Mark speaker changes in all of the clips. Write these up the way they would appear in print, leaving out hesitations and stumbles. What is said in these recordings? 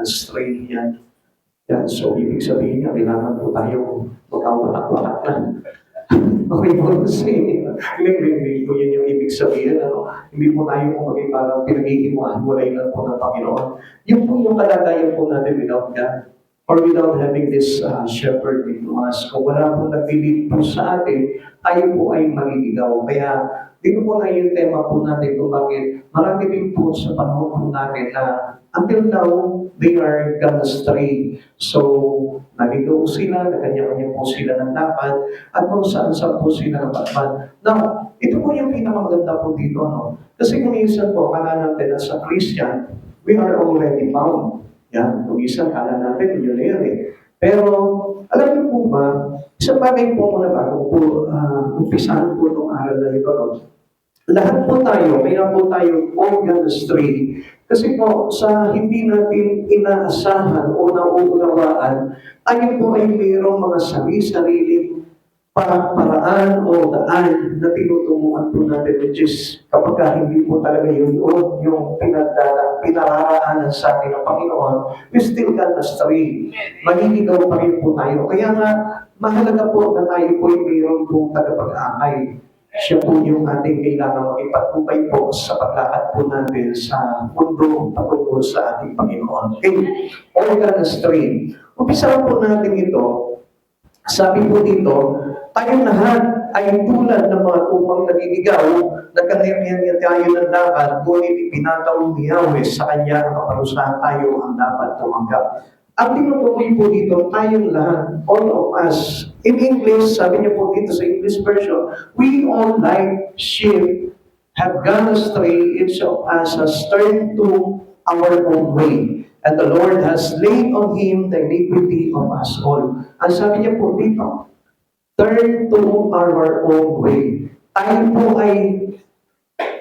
Speaker 1: stray yan. Yan. So, ibig sabihin niya, kailangan po tayo magkawatak-watak na. Okay po kasi, hindi po yun yung ibig sabihin. Hindi po tayo kumagay parang pinag-iiwan, walay lang po ng Panginoon. Yun po yung kalagayan po natin without God. Or without having this shepherd into us. Kung wala po nagpilit po sa atin, tayo po ay maliligaw. Kaya, dito po na yung tema po natin kung bakit marami din po sa panahon po natin na until now, they are gone astray. So, naligaw sila, kanya-kanya po sila ng dapat, at kung saan-saan po sila napatman. Now, ito po yung pinakamaganda po dito, no? Kasi kung minsan po, kala natin na sa Christian, we are already bound. Yan, kung minsan, kala natin, yun na yun eh. Pero, alam niyo po ba, isang bagay po muna bago po, umpisahan po itong aral na ito, no? Lahat po tayo, kaya po tayo all gone astray. Kasi po, sa hindi natin inaasahan o nauunawaan, tayo po ay mayroong mga sarili-sariling paraan o daan na tinutunguhan po natin, which is kapag hindi po talaga yung pinararaanan sa atin ng Panginoon, we still gone astray. Maliligaw pa rin po tayo. Kaya nga, mahalaga po na tayo po ay mayroong pong tagapag-akay. Siya po yung ating kailangan makipagtubay po sa paglakad po natin sa mundo patungkol sa ating Panginoon. Okay, all gone astray. Umpisahan po natin ito. Sabi po dito, tayong lahat ay tulad ng mga tumang nagiligaw na kanya-kanya tayo ng dapat, ngunit ipinataw ni Yahweh sa kanya ang kaparusahan tayo ang dapat tumanggap. Ang tinutukoy po dito, tayong lahat, all of us. In English, sabi niya po dito sa English version, we all like sheep have gone astray, each of us has turned to our own way. And the Lord has laid on him the iniquity of us all. Ang sabi niya po dito, turn to our own way. Tayo po ay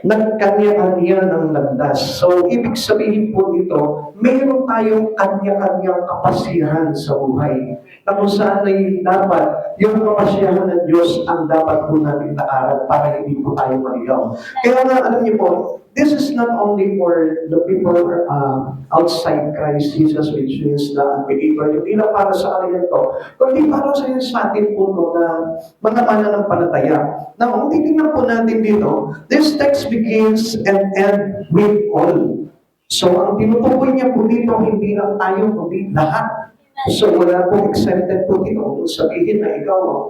Speaker 1: nagkanya-kanya ng landas. So, ibig sabihin po dito, mayroon tayong kanya-kanyang kapasiyahan sa buhay. Na kung saan ay dapat, yung kapasiyahan ng Diyos ang dapat po natin lakaran para hindi po tayo maligaw. Kaya nga, alam niyo po, this is not only for the people outside Christ Jesus, which is the unbeliever. Hindi lang para sa kanila ito, kundi para sa atin po na mga mananampalataya. Now, kung titingnan po natin dito, this text begins and ends with all. So, ang tinutukoy niya po dito, hindi lang tayo, kundi lahat. So, wala po exempted po dito. Kung sabihin na ikaw,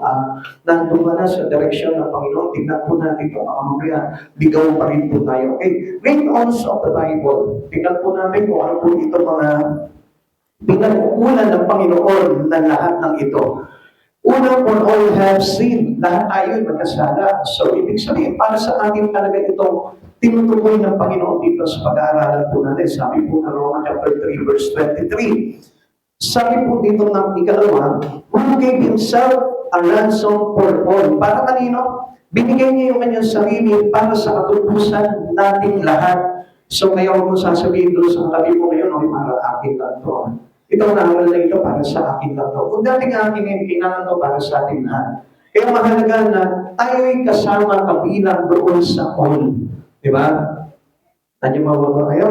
Speaker 1: nandun ka na sa direksyon ng Panginoon, tignan po natin ito, mamaya, ligaw pa rin po tayo. Okay, read also of the Bible. Tignan po natin kung ano po ito mga pinag-uulan ng Panginoon na lahat ng ito. Una, for all have sinned. Lahat tayo ay magkasala. So, ibig sabihin, para sa atin talaga itong tinutukoy ng Panginoon dito sa pag-aaralan po natin. Sabi po ng Roma chapter 3, verse 23. Sabi po dito ng ikalawa, who gave himself a ransom for all. Para kanino? Binigay niya yung kanyang sarili para sa katutusan nating lahat. So, kaya huwag mo sasabihin doon sa katabi mo ngayon, okay, para akin lang to. Itong naaral na ito para sa akin lang to. Kung dating akin yung kailangan to para sa atin lahat. Kaya mahalaga na tayo'y kasama kabilang doon sa all. Di ba? Nandiyo mababa kayo?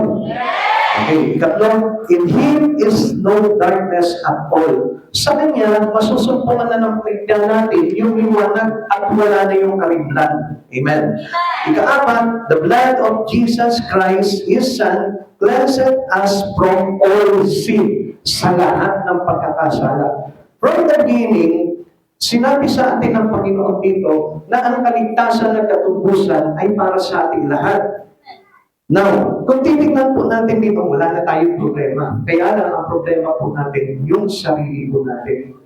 Speaker 1: Okay, ikatlo, in Him is no darkness at all. Sa Kanya, masusumpungan na ng pagdaan natin yung liwanag at wala na yung karimlan. Amen. Ikaapat, the blood of Jesus Christ, His Son, cleanseth us from all sin, sa lahat ng pagkakasala. From the beginning, sinabi sa atin ng Panginoon dito na ang kaligtasan at katubusan ay para sa ating lahat. Now, kung titignan po natin dito, wala na tayong problema. Kaya lang ang problema po natin, yung sarili po natin.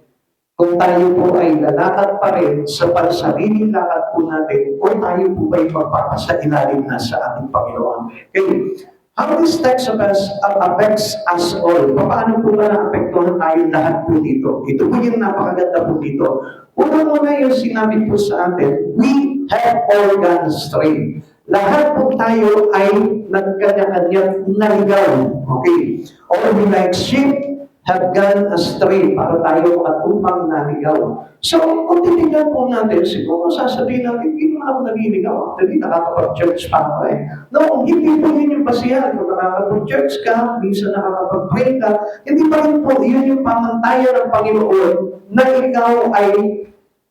Speaker 1: Kung tayo po ay lalakad pa rin sa pansariling lakad po natin, o tayo po ay magpapasailalim na sa ating Panginoon. Okay, how this text affects us all? Paano po ba na-apektuhan tayo lahat po dito? Ito po yung napakaganda po dito. Una-una yung sinabi po sa atin, we have all gone astray. Lahat po tayo ay nagkanya-kanyang naligaw. Okay? All we like sheep have gone astray para tayo matupang naligaw. So, kung titignan po natin, siguro sasabihin natin, hindi na ako naliligaw. Actually, nakakapag-church pa ako eh. No, hindi po yun yung basihan. Kung nakakapag-church ka, minsan nakakapag-pray ka, hindi pa rin po yun yung pamantayan ng Panginoon na ikaw ay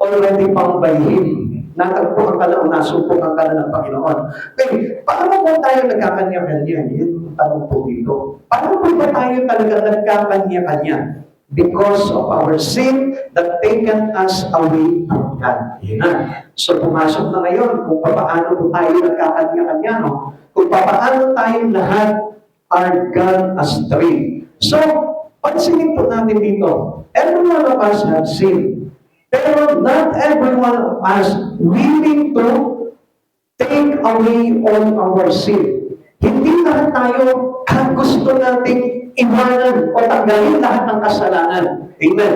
Speaker 1: already pangbayhin. Natagpuan ka na o nasumpukan ka na ng Panginoon. Okay, paano po tayo nagkakanya-kanya? Yan yung tanong po dito. Paano po ba tayo talaga nagkakanya-kanya? Because of our sin that taken us away from God. Yan. So pumasok na ngayon kung paano po tayo nagkakanya-kanya, no? Kung paano tayo lahat are gone astray. So, pansinin po natin dito. Every one of us have sinned. Pero not everyone of us willing to take away all our sin. Hindi lahat tayo gusto nating iwanan o tanggalin lahat ng kasalanan. Amen.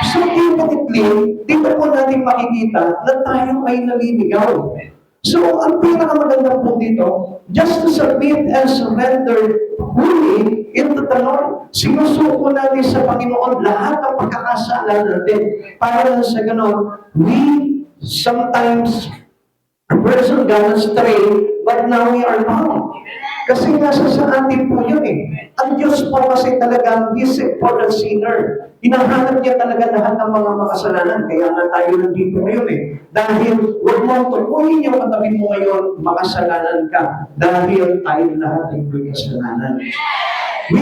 Speaker 1: So typically, dito po natin makikita na tayo ay naliligaw. So, ang pinakamaganda po dito, just to submit and surrender fully into the Lord. Sinusuko natin sa Panginoon lahat ng pagkakasala natin. Para sa ganon, we sometimes, a person gone astray, but now we are bound. Kasi nasa sa atin po yun eh. Ang Diyos po kasi talagang is for the sinner. Hinahanap niya talaga lahat ng mga makasalanan. Kaya nga tayo nandito ngayon eh. Dahil huwag mo tukuyin yung katabi mo ngayon, makasalanan ka. Dahil tayo lahat ay may kasalanan. We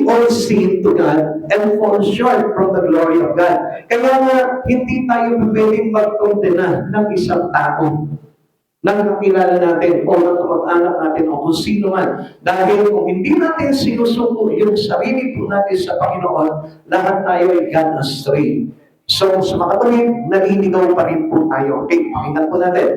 Speaker 1: all sin to God and fall short from the glory of God. Kaya nga, hindi tayo pwedeng magkondena ng isang tao nang nakilala natin o nang kamag-anak natin o kung sino man. Dahil kung hindi natin sinusuko yung sarili po natin sa Panginoon, lahat tayo ay gone astray. So, sa makatuwid, naliligaw pa rin po tayo. Okay, pakinggan po natin.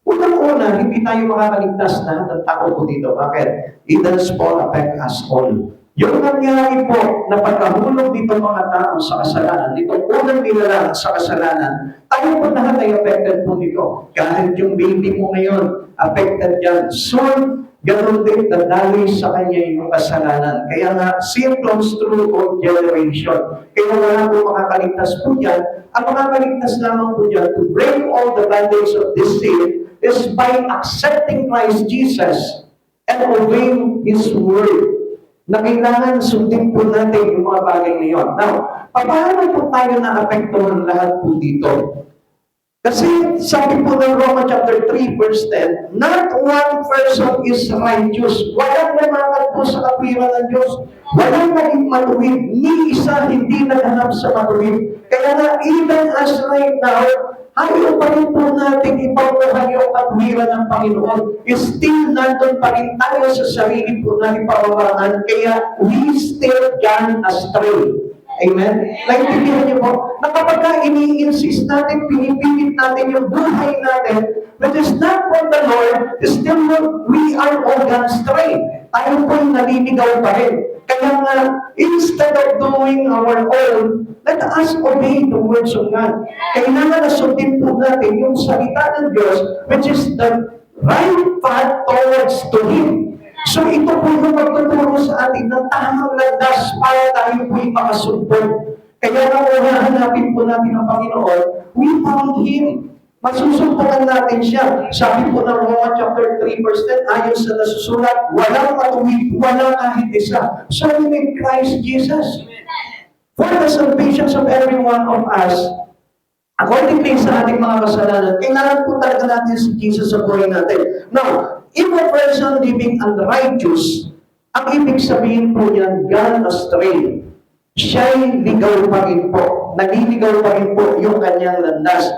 Speaker 1: Unang-una, hindi tayo makakaligtas na ng tao po dito. Bakit? It does fall affect us all. Yung nangyari po na pagkahulog dito mga tao sa kasalanan, itong unang nilalang sa kasalanan, tayo po lahat ay affected po dito. Kahit yung baby mo ngayon, affected yan. Soon, ganoon din dadali sa kanya yung kasalanan. Kaya nga, sin flows through all generation. Kaya wala po makakaligtas po yan. Ang makakaligtas lamang po yan to break all the bondage of this sin is by accepting Christ Jesus and obeying His word. Na kailangan sundin po natin yung mga bagay ngayon. Now, paano po tayo na-apektuhan lahat po dito? Kasi sabi po ng Roma chapter 3 verse 10, not one person is righteous. Walang namangat po sa kapira ng Diyos. Walang naging matuwid. Ni isa hindi naghanap sa matuwid. Kaya na even as right now, ayaw pa rin po natin ipagpuhan yung katwiran ng Panginoon. Still, nandun pa rin tayo sa sarili po natin pamamaraan. Kaya, we still gone astray. Amen? Naintindihan niyo po, na kapag ini-insist natin, pinipilit natin yung buhay natin, which is not from the Lord, still we are all gone astray. Tayo po yung naliligaw pa rin. Kaya nga, instead of doing our own, let us obey the words of God. Kailangan na sundin po natin yung salita ng Diyos, which is the right path towards to Him. So ito po yung magtuturo sa atin ng tamang landas para tayo po yung makasumpod. Kaya nang hanapin po natin ang Panginoon, we found Him. Masusumpungan natin siya. Sabi po ng Roma chapter 3 verse 10, ayon sa nasusulat, walang matuwid, walang kahit isa. So we need Christ Jesus. For the salvation of every one of us, accordingly sa ating mga kasalanan, kailangan po talaga natin si Jesus sa buhay natin. Now, if a person living unrighteous, ang ibig sabihin po niyan, gone astray. Siya'y ligaw pa rin po. Naliligaw pa rin po yung kanyang landas.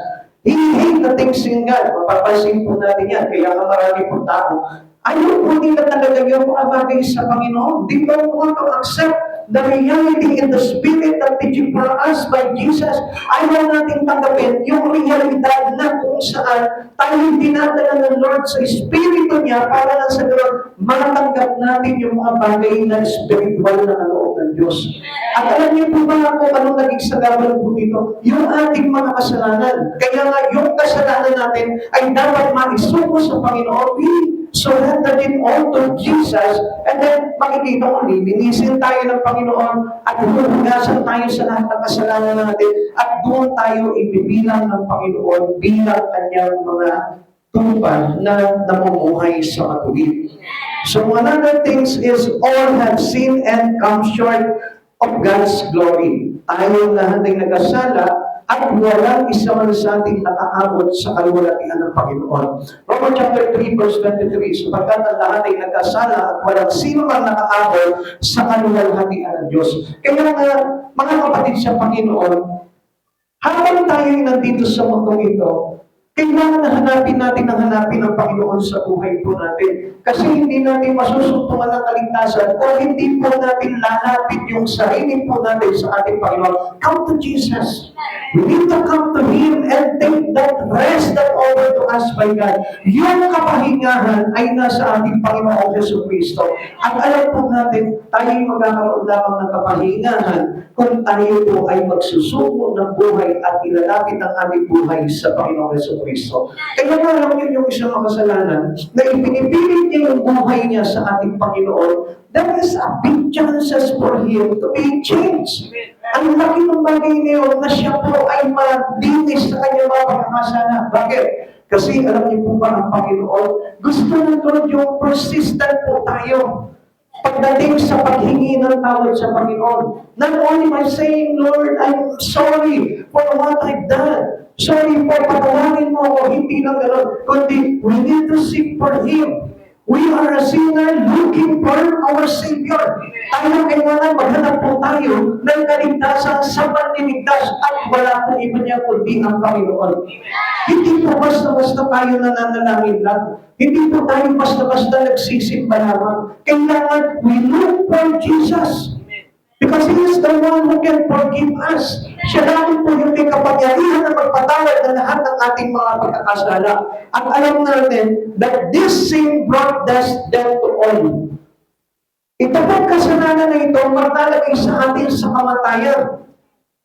Speaker 1: He hate the things in God. Mapapansin po natin yan. Kaya nga marami po tao. Ayaw po nila talaga yung mga bagay sa Panginoon. They don't want to accept the reality in the Spirit that teaching for us by Jesus. Ayaw natin tanggapin yung realidad na kung saan tayo dinadala ng Lord sa Espiritu niya para lang sa gano'n matanggap natin yung mga bagay na spiritual na kaloob ng Diyos. At alam niyo po ba kung anong naging sagabal po dito? Yung ating mga kasalanan. Kaya nga yung kasalanan natin ay dapat maisuko sa Panginoon. We surrender it all to Jesus, and then makikita mo, lilinisin tayo ng Panginoon at huhugasan tayo sa lahat ng kasalanan natin at doon tayo ibibilang ng Panginoon bilang kanyang mga tupa na namumuhay sa matuwid. So another things is all have sinned and come short of God's glory. Tayo lahat ay nagkasala at walang isa man sa ating nakaabot sa kaluwalhatian ng Panginoon. Romans chapter 3 verse 23, sapagkat ang lahat ay nagkasala at walang sino man nakaabot sa kaluwalhatian ng Diyos. Kaya nga, mga kapatid sa Panginoon, habang tayo ay nandito sa mundong ito, kailangan na hanapin ang Panginoon sa buhay po natin. Kasi hindi natin masusuntungan ang kaligtasan o hindi po natin lalapit yung sarili po natin sa ating Panginoon. Come to Jesus. We need to come to Him and take that rest that offered to us by God. Yung kapahingahan ay nasa ating Panginoon Yesu Cristo. At alam po natin, tayo ay magkakaroon lamang ng kapahingahan kung tayo po ay magsusuko ng buhay at ilalapit ang ating buhay sa Panginoon Yesu Cristo. Kaya nga alam niyo yung isang makasalanan na ipinipilit niya yung buhay niya sa ating Panginoon, that is a big chances for him to be changed. Ang laki ng bagay niyo na siya po ay madinis sa kanyang mga pagkakasala. Bakit? Kasi alam niyo po ba ang Panginoon, gusto na Lord yung persistent po tayo pagdating sa paghingi ng tawad sa Panginoon. Not only by saying, Lord, I'm sorry for what I've done. Sorry po, patawarin mo ako, hindi lang gano'n. Kundi, we need to seek for Him. We are a sinner looking for our Savior. Tayo kailangan maghanap po tayo ng kaligtasan sa panliligtas at wala po iba niya kundi ang Panginoon. Hindi po basta-basta tayo nananalangin lang. Hindi po tayo basta-basta nagsisimba lamang. Kailangan we look for Jesus. Because He is the one who can forgive us. Siya namin po yung may kapangyarihan na magpatawad ng lahat ng ating mga pagkakasala. At alam natin that this sin brought death to all. Ito pong kasalanan na ito maglalagay sa atin sa kamatayan.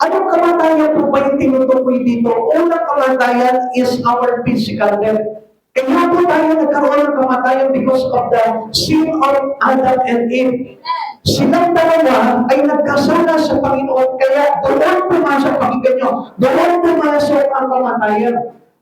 Speaker 1: Anong kamatayan po ba yung tinutukoy dito? Unang kamatayan is our physical death. Kaya po tayo nagkaroon ng kamatayan because of the sin of Adam and Eve. Silang dalawa ay nagkasala sa Panginoon, kaya doon pumasok, pakinggan nyo, doon pumasok ang kamatayan,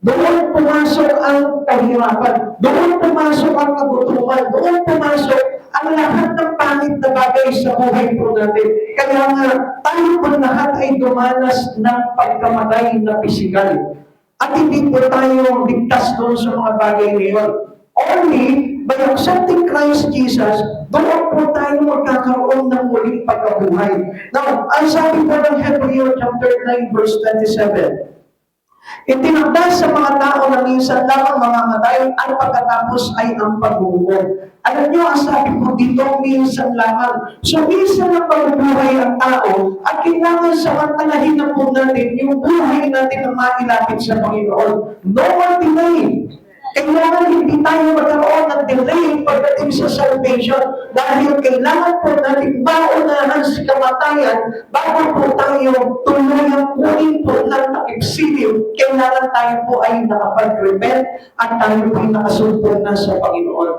Speaker 1: doon pumasok ang kahirapan, doon pumasok ang kagutuman, doon pumasok ang lahat ng pangit na bagay sa buhay po natin. Kaya nga, tayo po lahat ay dumanas ng pagkamatay na pisikal. At hindi po tayo ligtas doon sa mga bagay ngayon. Only by accepting Christ Jesus, doon po tayo magkakaroon ng muling pagkabuhay. Now, ang sabi po ng Hebrew chapter 9 verse 27, itinakda sa mga tao na minsan lamang mamamatay at pagkatapos ay ang pagbubuhay. Alam niyo, ang sabi po dito, minsan lamang. So, minsan ang pagbubuhay ang tao at kailangan samantalahin na po natin yung buhay natin na mailapit sa Panginoon. No one delay. Kailangan hindi tayo magkaroon ng delay pagdating sa salvation dahil kailangan po natin maunahan sa kamatayan bago po tayo tuluyang kunin po ng takip-silim. Kailangan tayo po ay nakapag-repent at tayo po ay nakasumpong na sa Panginoon.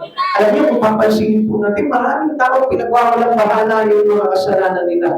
Speaker 1: Alam niyo, kung papansinin po natin, maraming tao pinagwawalang bahala yung mga kasalanan nila.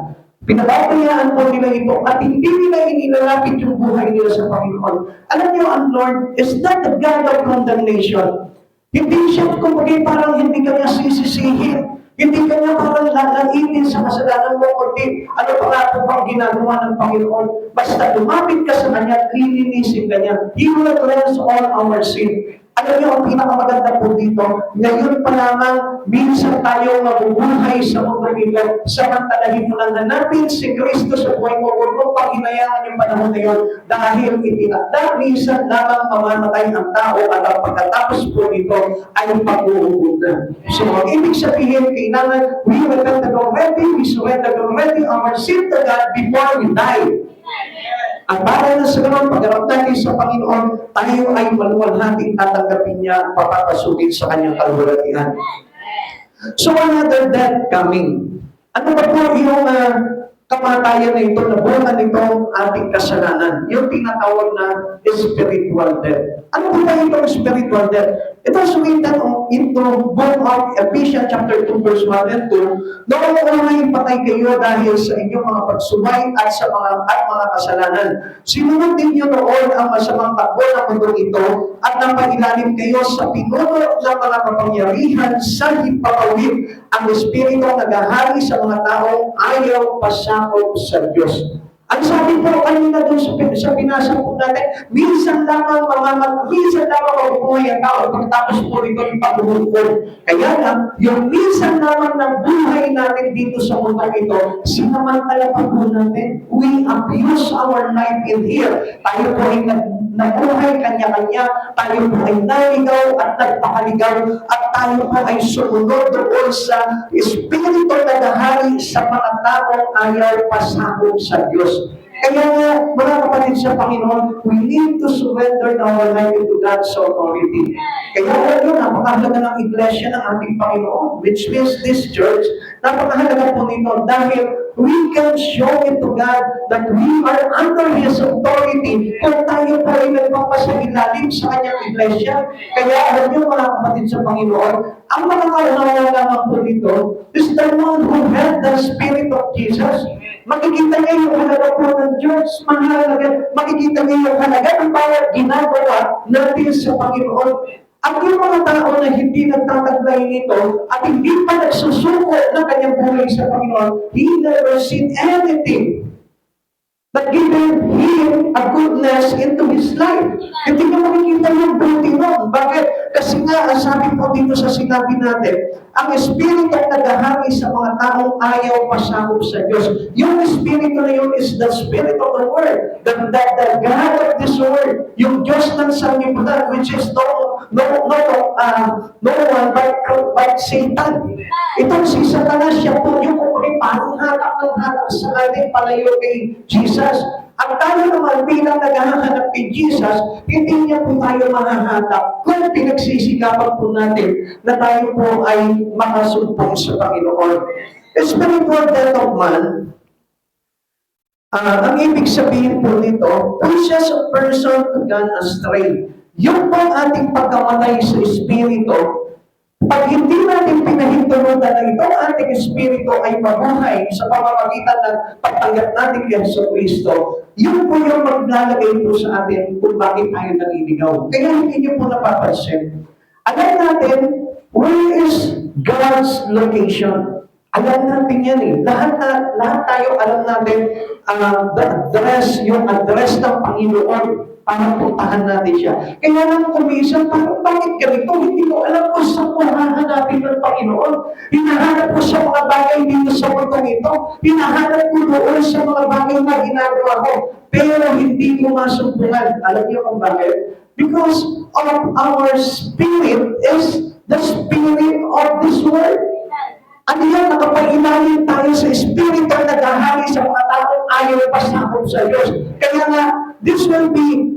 Speaker 1: Pinababayaan po nila ito at hindi nila inilalapit yung buhay nila sa Panginoon. Alam niyo, ang Lord is not the God of condemnation. Hindi siya, kumbaga, parang hindi kanya sisisihin. Hindi kanya parang lalaitin sa kasalanan mo, kundi ano pa nga po bang ginagawa ng Panginoon. Basta lumapit ka sa Kanya, lilinisin ka niya. He will cleanse all our sin. Alam niyo, ang pinakamaganda po dito, ngayon pa lamang, minsan tayo mabubuhay sa mundo nila, samantalahin mo lang hanapin si Kristo sa buhay mo, huwag mo panghinayaan yung panahon na yun, dahil itinakda, minsan lamang mamamatay ang tao, at ang pagkatapos po nito ay pag-uubod na. So, ang ibig sabihin, kailangan, we repent already, we surrender already our sin to God before we die. At para na sa ganun, pag-arap natin sa Panginoon, tayo ay maluwalhating tatanggapin niya at papapasukin sa kanyang kaluwalhatian. So another death coming. Ano ba po yung kamatayan na ito, nabungan itong ating kasalanan. Yung tinatawag na spiritual death. Ano ba itong spiritual death? Ito is written into book of Ephesians chapter 2 verse 1 and 2. Noong unay patay kayo dahil sa inyong mga pagsubay at sa mga kasalanan. Sinunod ninyo noon ang masamang takbo ng mundong ito at napailalim kayo sa pinuno ng mga kapangyarihan sa hipagawid ang espiritu naghahari sa mga taong ayaw pasakop sa Diyos. Ang sabi po kanina doon sa pinasa po natin, minsan lamang mabubuhay ang tao pagkatapos po nito yung pagbubuhay. Kaya lang, yung minsan lamang ng buhay natin dito sa mundong ito, sinamantala pa po natin. We abuse our life in here. Tayo po ay nabuhay kanya-kanya, tayo po ay naligaw at nagpakaligaw, at tayo po ay sumunod doon sa espiritu na nahari sa mga taong ayaw pasakop sa Diyos. Kaya nga, mga kapatid sa Panginoon, we need to surrender our life to God's authority. Kaya yun, napakahalaga ng iglesia ng ating Panginoon, which means this church, napakahalaga po nito dahil we can show it to God that we are under His authority kung tayo po ay nagpapasagilalim sa kanyang iglesia. Kaya alam niyo mga kapatid sa Panginoon, ang mga kaunawa lamang po nito is the one who had the Spirit of Jesus. Makikita niya yung halaga po ng Diyos, mahalaga. Makikita niya yung halaga ng bawat ginagawa natin sa Panginoon. At yung mga tao na hindi nagtataglay nito at hindi pa nagsusuko ng kanyang buhay sa Panginoon, he never seen anything that given him a goodness into his life. Hindi niya makikita yung buti nun. Bakit? Kasi nga, ang sabi po dito sa sinabi natin, ang espiritu na naghahari sa mga taong ayaw pasakop sa Diyos. Yung espiritu na yun is the spirit of the Word, the God of this world, yung Diyos ng sanlibutan, which is no one but Satan. Itong si Satanas, siya po yung parang hatak ng hatak sa ating palayo kay Jesus. At tayo naman bilang naghahanap kay Jesus, hindi niya po tayo mahahatak kung pinagsisikapan po natin na tayo po ay makasumpong sa Panginoon. Spiritual death of man, ang ibig sabihin po nito, pushes a person to gone astray. Yung po ating pagkamatay sa espiritu, pag hindi natin pinahintulutan na itong ating espiritu ay mabuhay sa pamamagitan ng pagtanggap natin kay Kristo, yun po yung maglalagay po sa atin kung bakit tayo naliligaw. Kaya hindi niyo po napapansin. Alam natin, where is God's location? Alam natin yan eh. Lahat tayo alam natin yung address ng Panginoon para puntahan natin siya. Kaya lang kumisan, parang bakit ganito? Hindi ko alam kung saan ko hahanapin ng Panginoon. Hinahanap ko sa mga bagay dito sa mundong ito. Hinahanap ko doon sa mga bagay na ginagawa ko. Pero hindi ko masumpungan. Alam niyo kung bakit? Because of our spirit is the spirit of this world. Ano yan, nakapag-ilalim tayo sa espiritu na naghahari sa mga taong ayaw pasakop sa Diyos. Kaya nga, this can be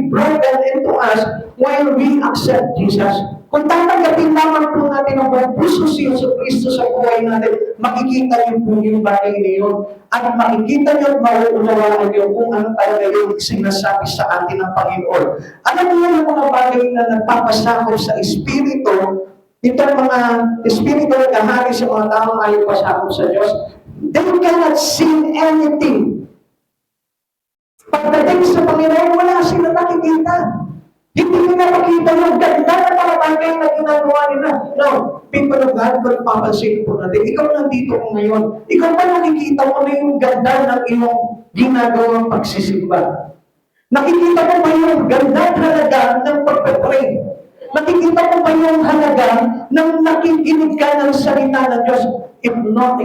Speaker 1: broken into us when we accept Jesus. Kung tatanggapin lamang po natin ang buong puso si Yesu Cristo sa buhay natin, makikita niyo po yung bagay na yun. At makikita niyo at mauunawaan niyo kung ano talaga yung sinasabi sa atin ng Panginoon. Alam niyo yung mga bagay na nagpapasakop sa espiritu, itong mga espiritu na nahari sa mga taong ayaw pasakop sa Diyos, they cannot see anything. Pagdating sa Panginoon, wala sila nakikita. Hindi nila makita yung ganda ng mga bagay na ginagawa nila. Now, people of God, kung papansin po natin, ikaw nandito ko ngayon, ikaw ba nakikita mo na yung ganda ng iyong ginagawang pagsisimba? Nakikita mo ba yung ganda talaga ng pagpapray? Nakikita mo ba yung halaga ng nakikinig ka ng salita ng Diyos? If not,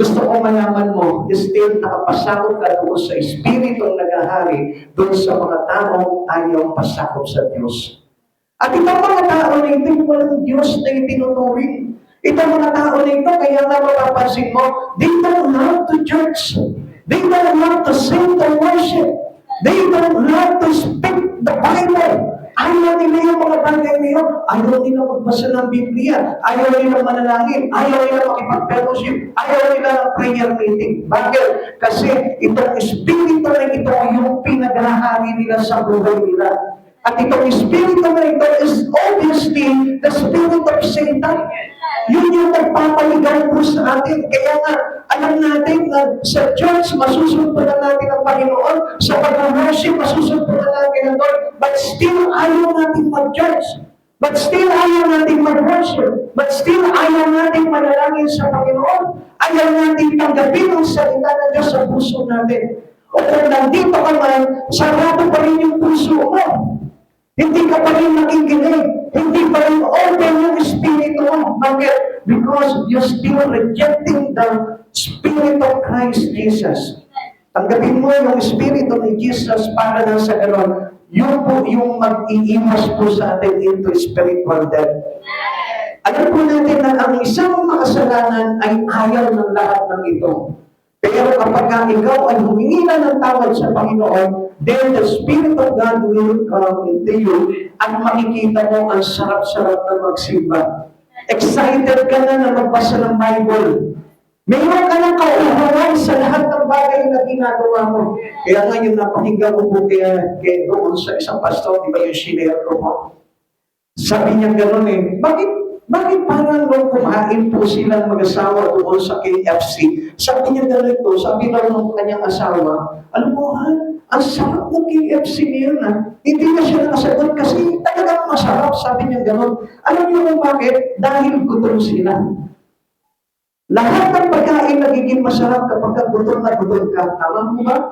Speaker 1: gusto ko malaman mo, still nakapasakop ka doon sa espiritong nagahari doon sa mga taong ayaw pasakop sa Diyos. At itong mga tao na ito, walang Diyos na itinuturing. Itong mga tao na ito, kaya nga mapapansin mo, they don't love to church. They don't love to sing the worship. They don't love to speak the Bible. Ayaw nila yung mga bagay na yun. Ayaw nila magbasa ng Biblia. Ayaw nila manalangin. Ayaw nila makipag-fellowship. Ayaw nila ng prayer meeting. Bakit? Kasi itong espiritu na ito yung pinaghahari nila sa buhay nila. At itong espiritu na ito is obviously the spirit of Satan. Yun yung nagpapaligaw po sa atin. Kaya nga, alam natin na sa church, masusunod natin ang Panginoon. Sa pag-worship, masusunod natin ang Lord. But still, ayaw natin mag-church. But still, ayaw natin mag-worship. But still, ayaw natin manalangin sa Panginoon. Ayaw natin tanggapin ang salita ng Diyos sa puso natin. O kung nandito ka man, sarado pa rin yung puso mo. Hindi ka pa rin nakikinig. Hindi pa rin open yung espiritu mo. Bakit? Because you're still rejecting the Spirit of Christ Jesus. Tanggapin mo yung espiritu ni Jesus para na sa ganon. Yun po yung mag-iiwas po sa atin into spiritual death. Alam po natin na ang isang makasalanan ay ayaw ng lahat ng ito. Pero kapag ikaw ay humingi na ng tawad sa Panginoon, then the Spirit of God will come into you at makikita mo ang sarap-sarap na magsimba. Excited ka na magbasa ng Bible. Mayroon ka ng kauuhawan sa lahat ng bagay na ginagawa mo. Kaya ngayon napakinggan ko po kaya doon sa isang pastor, di ba yung shinare ko po? Sabi niya gano'n bakit parang nung kumain po silang mag-asawa doon sa KFC? Sabi niya ganito, sabi daw ng kanyang asawa, alam mo ang sarap ng KFC niya na. Hindi na siya nakasagot kasi talagang masarap, sabi niya gano'n. Alam niyo kung bakit? Dahil gutom sila. Lahat ng pagkain nagiging masarap kapag gutom na gutom ka. Tama mo ba?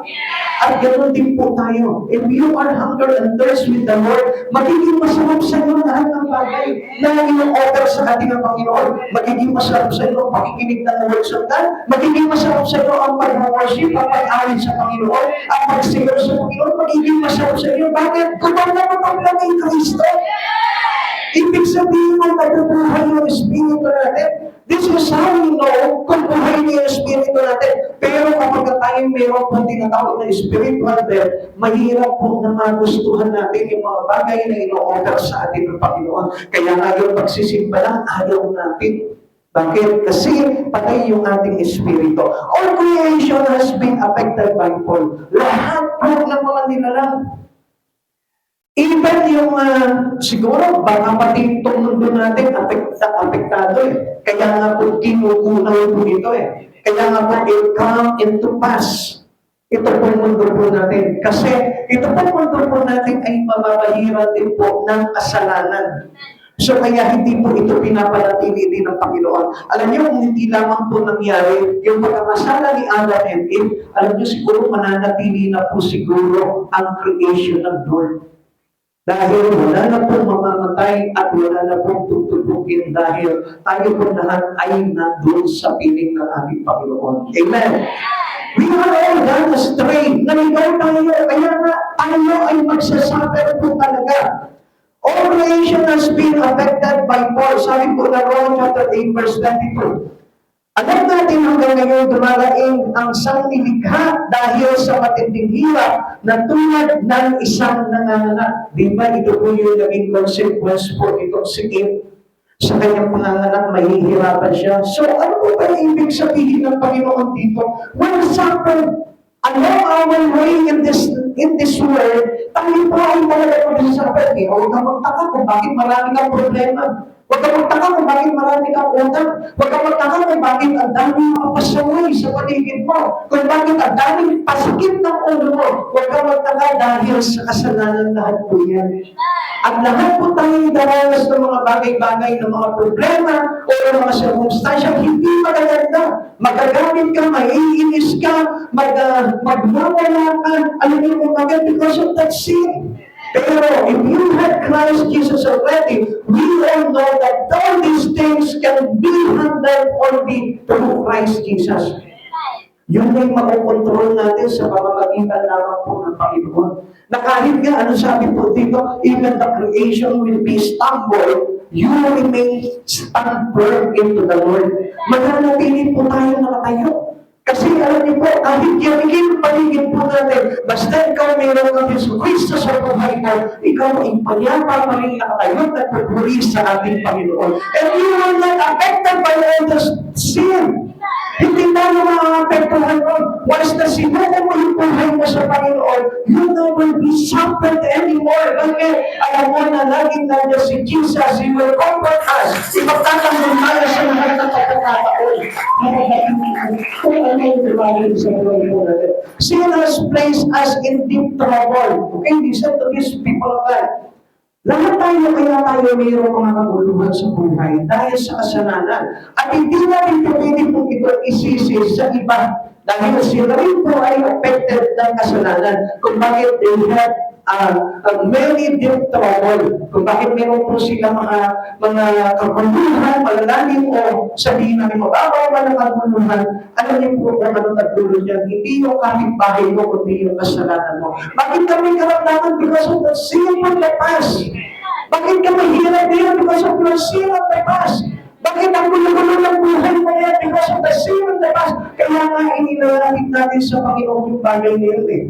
Speaker 1: At ganoon din po tayo. If you are hunger and thirst with the Lord, magiging masarap sa iyo lahat ng bagay na ino-offer sa ating ng Panginoon. Magiging masarap sa iyo ang pakikinig ng words of God. Magiging masarap sa iyo ang pag-worship, ang pag-awit sa Panginoon, ang pag-sigaw sa Panginoon. Magiging masarap sa iyo. Bakit? Gutom na kay Kristo. Ibig sabihin ng nabubuhay yung espiritu natin. This is how we know kung buhay niya yung espiritu natin. Pero kapag tayo mayroon pong tinatawag na spiritual death, mahirap po na magustuhan natin yung mga bagay na ino-offer sa atin ng Panginoon. Kaya nga yung pagsisimba lang, ayaw natin. Bakit? Kasi patay yung ating espiritu. All creation has been affected by fall. Lahat po ng mga nilalang. Even yung siguro baka pati itong mundo natin apektado eh. Kaya nga po kinukunaw po ito eh. Kaya nga po it come into pass. Ito po mundo po natin. Kasi ito po mundo po natin ay mamabahiran din po ng kasalanan. So kaya hindi po ito pinapanatili din ng Panginoon. Alam niyo kung hindi lamang po nangyari yung pagkakasala ni Adam and Eve, alam niyo siguro mananatili na po siguro ang creation ng Lord. Dahil wala na pong mamamatay at wala na pong tutubukin dahil tayo po lahat ay nandun sa piling ng ating Panginoon. Amen. We are all gone astray. Naligaw tayo, kaya nga tayo ay magsasuffer po talaga. All creation has been affected by fall. Sabi po na Romans chapter 8 verse 22. Alam natin hanggang ngayon dumaraing ang sangnilikha dahil sa matinding hirap na tulad ng isang nanganganak. Di ba ito po yung naging consequence po itong si Eve? Sa kanyang panganganak, mahihirapan siya. So ano po ba ibig sabihin ng Panginoon dito? When something along our way in this world, tayo po ay talaga magsasuffer. Huwag kang magtaka kung bakit marami kang problema. Huwag kang magtaka kung bakit marami kang utang. Huwag kang magtaka kung bakit ang daming mga pasaway sa paligid mo. Kung bakit ang daming pasakit ng ulo mo. Huwag kang magtaka dahil sa kasalanan lahat po yan. At lahat po tayo daranas ng mga bagay-bagay, ng mga problema o ng mga sirkumstansya, hindi magaganda. Magagamit ka, maiinis ka, magmawala ka, alam niyo kung bakit? Because of that sin. Pero if you had Christ Jesus already, we all know that all these things can be handled only through Christ Jesus. Yun ay makukontrol natin sa pamamagitan lamang po ng Panginoon. Na kahit nga, ano sabi po dito, even the creation will be stumbled, you remain stand firm into the Lord. Mananatili po tayo nakatayo. Kasi alam niyo po, kahit yung paligid po natin, basta ikaw mayroon ng Yesu Cristo sa buhay mo, ikaw ay panyapa pa rin nakatayo at pagpuri sa ating Panginoon. And you will not affected by all the sin. Hindi tayo makakapektuhan nun. Once na sinuko mo yung buhay mo sa Panginoon, you never be suffered anymore. Bakit? Alam mo na laging nandiyan si Jesus, He will comfort us. Ipagtatanggol tayo sa lahat ng pagkakataon. Kung ano yung lumalim sa buhay mo natin. Sin has placed us in deep trouble. Okay, listen to these people of God. Lahat tayo, kaya tayo mayroong mga kaguluhan sa buhay dahil sa kasalanan. At hindi natin pwede po ito isisi sa iba dahil sila rin po ay affected ng kasalanan kung bakit they have many deep trouble. Kung bakit meron po sila mga kaguluhan, malalalim o sabihin natin mababaw ba ng kaguluhan, alam niyo po kung anong nagdulot yan. Hindi yung kapitbahay mo, kundi yung kasalanan mo. Bakit kami karamdaman? Because of the sin of the past. Bakit ka mahirap ngayon? Because of your sin of the past. Bakit ang gulo-gulo ng buhay mo yan? Because of the sin of the past. Kaya nga inilalapit natin sa Panginoon yung bagay na yun eh.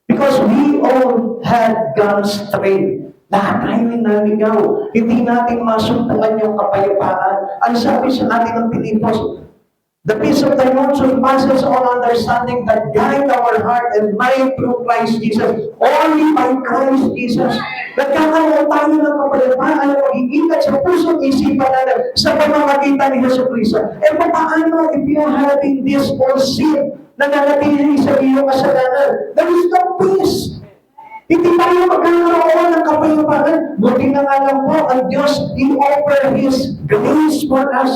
Speaker 1: Because we all had gone astray. Lahat tayo ay naligaw. Hindi natin masumpungan yung kapayapaan. Ang sabi sa atin ng Pilipos, the peace of the Lord surpasses all understanding that guide our heart and mind through Christ Jesus. Only by Christ Jesus. Nagkakaroon tayo ng kapayapaan at pag-iingat sa puso't isipan natin sa pamamagitan ni Jesu Cristo. E paano if you are having this all sin na nanatili sa iyong kasalanan? There is no peace. Hindi tayo magkakaroon ng kapayapaan. Buti na nga lang po, ang Diyos, He offer His grace for us.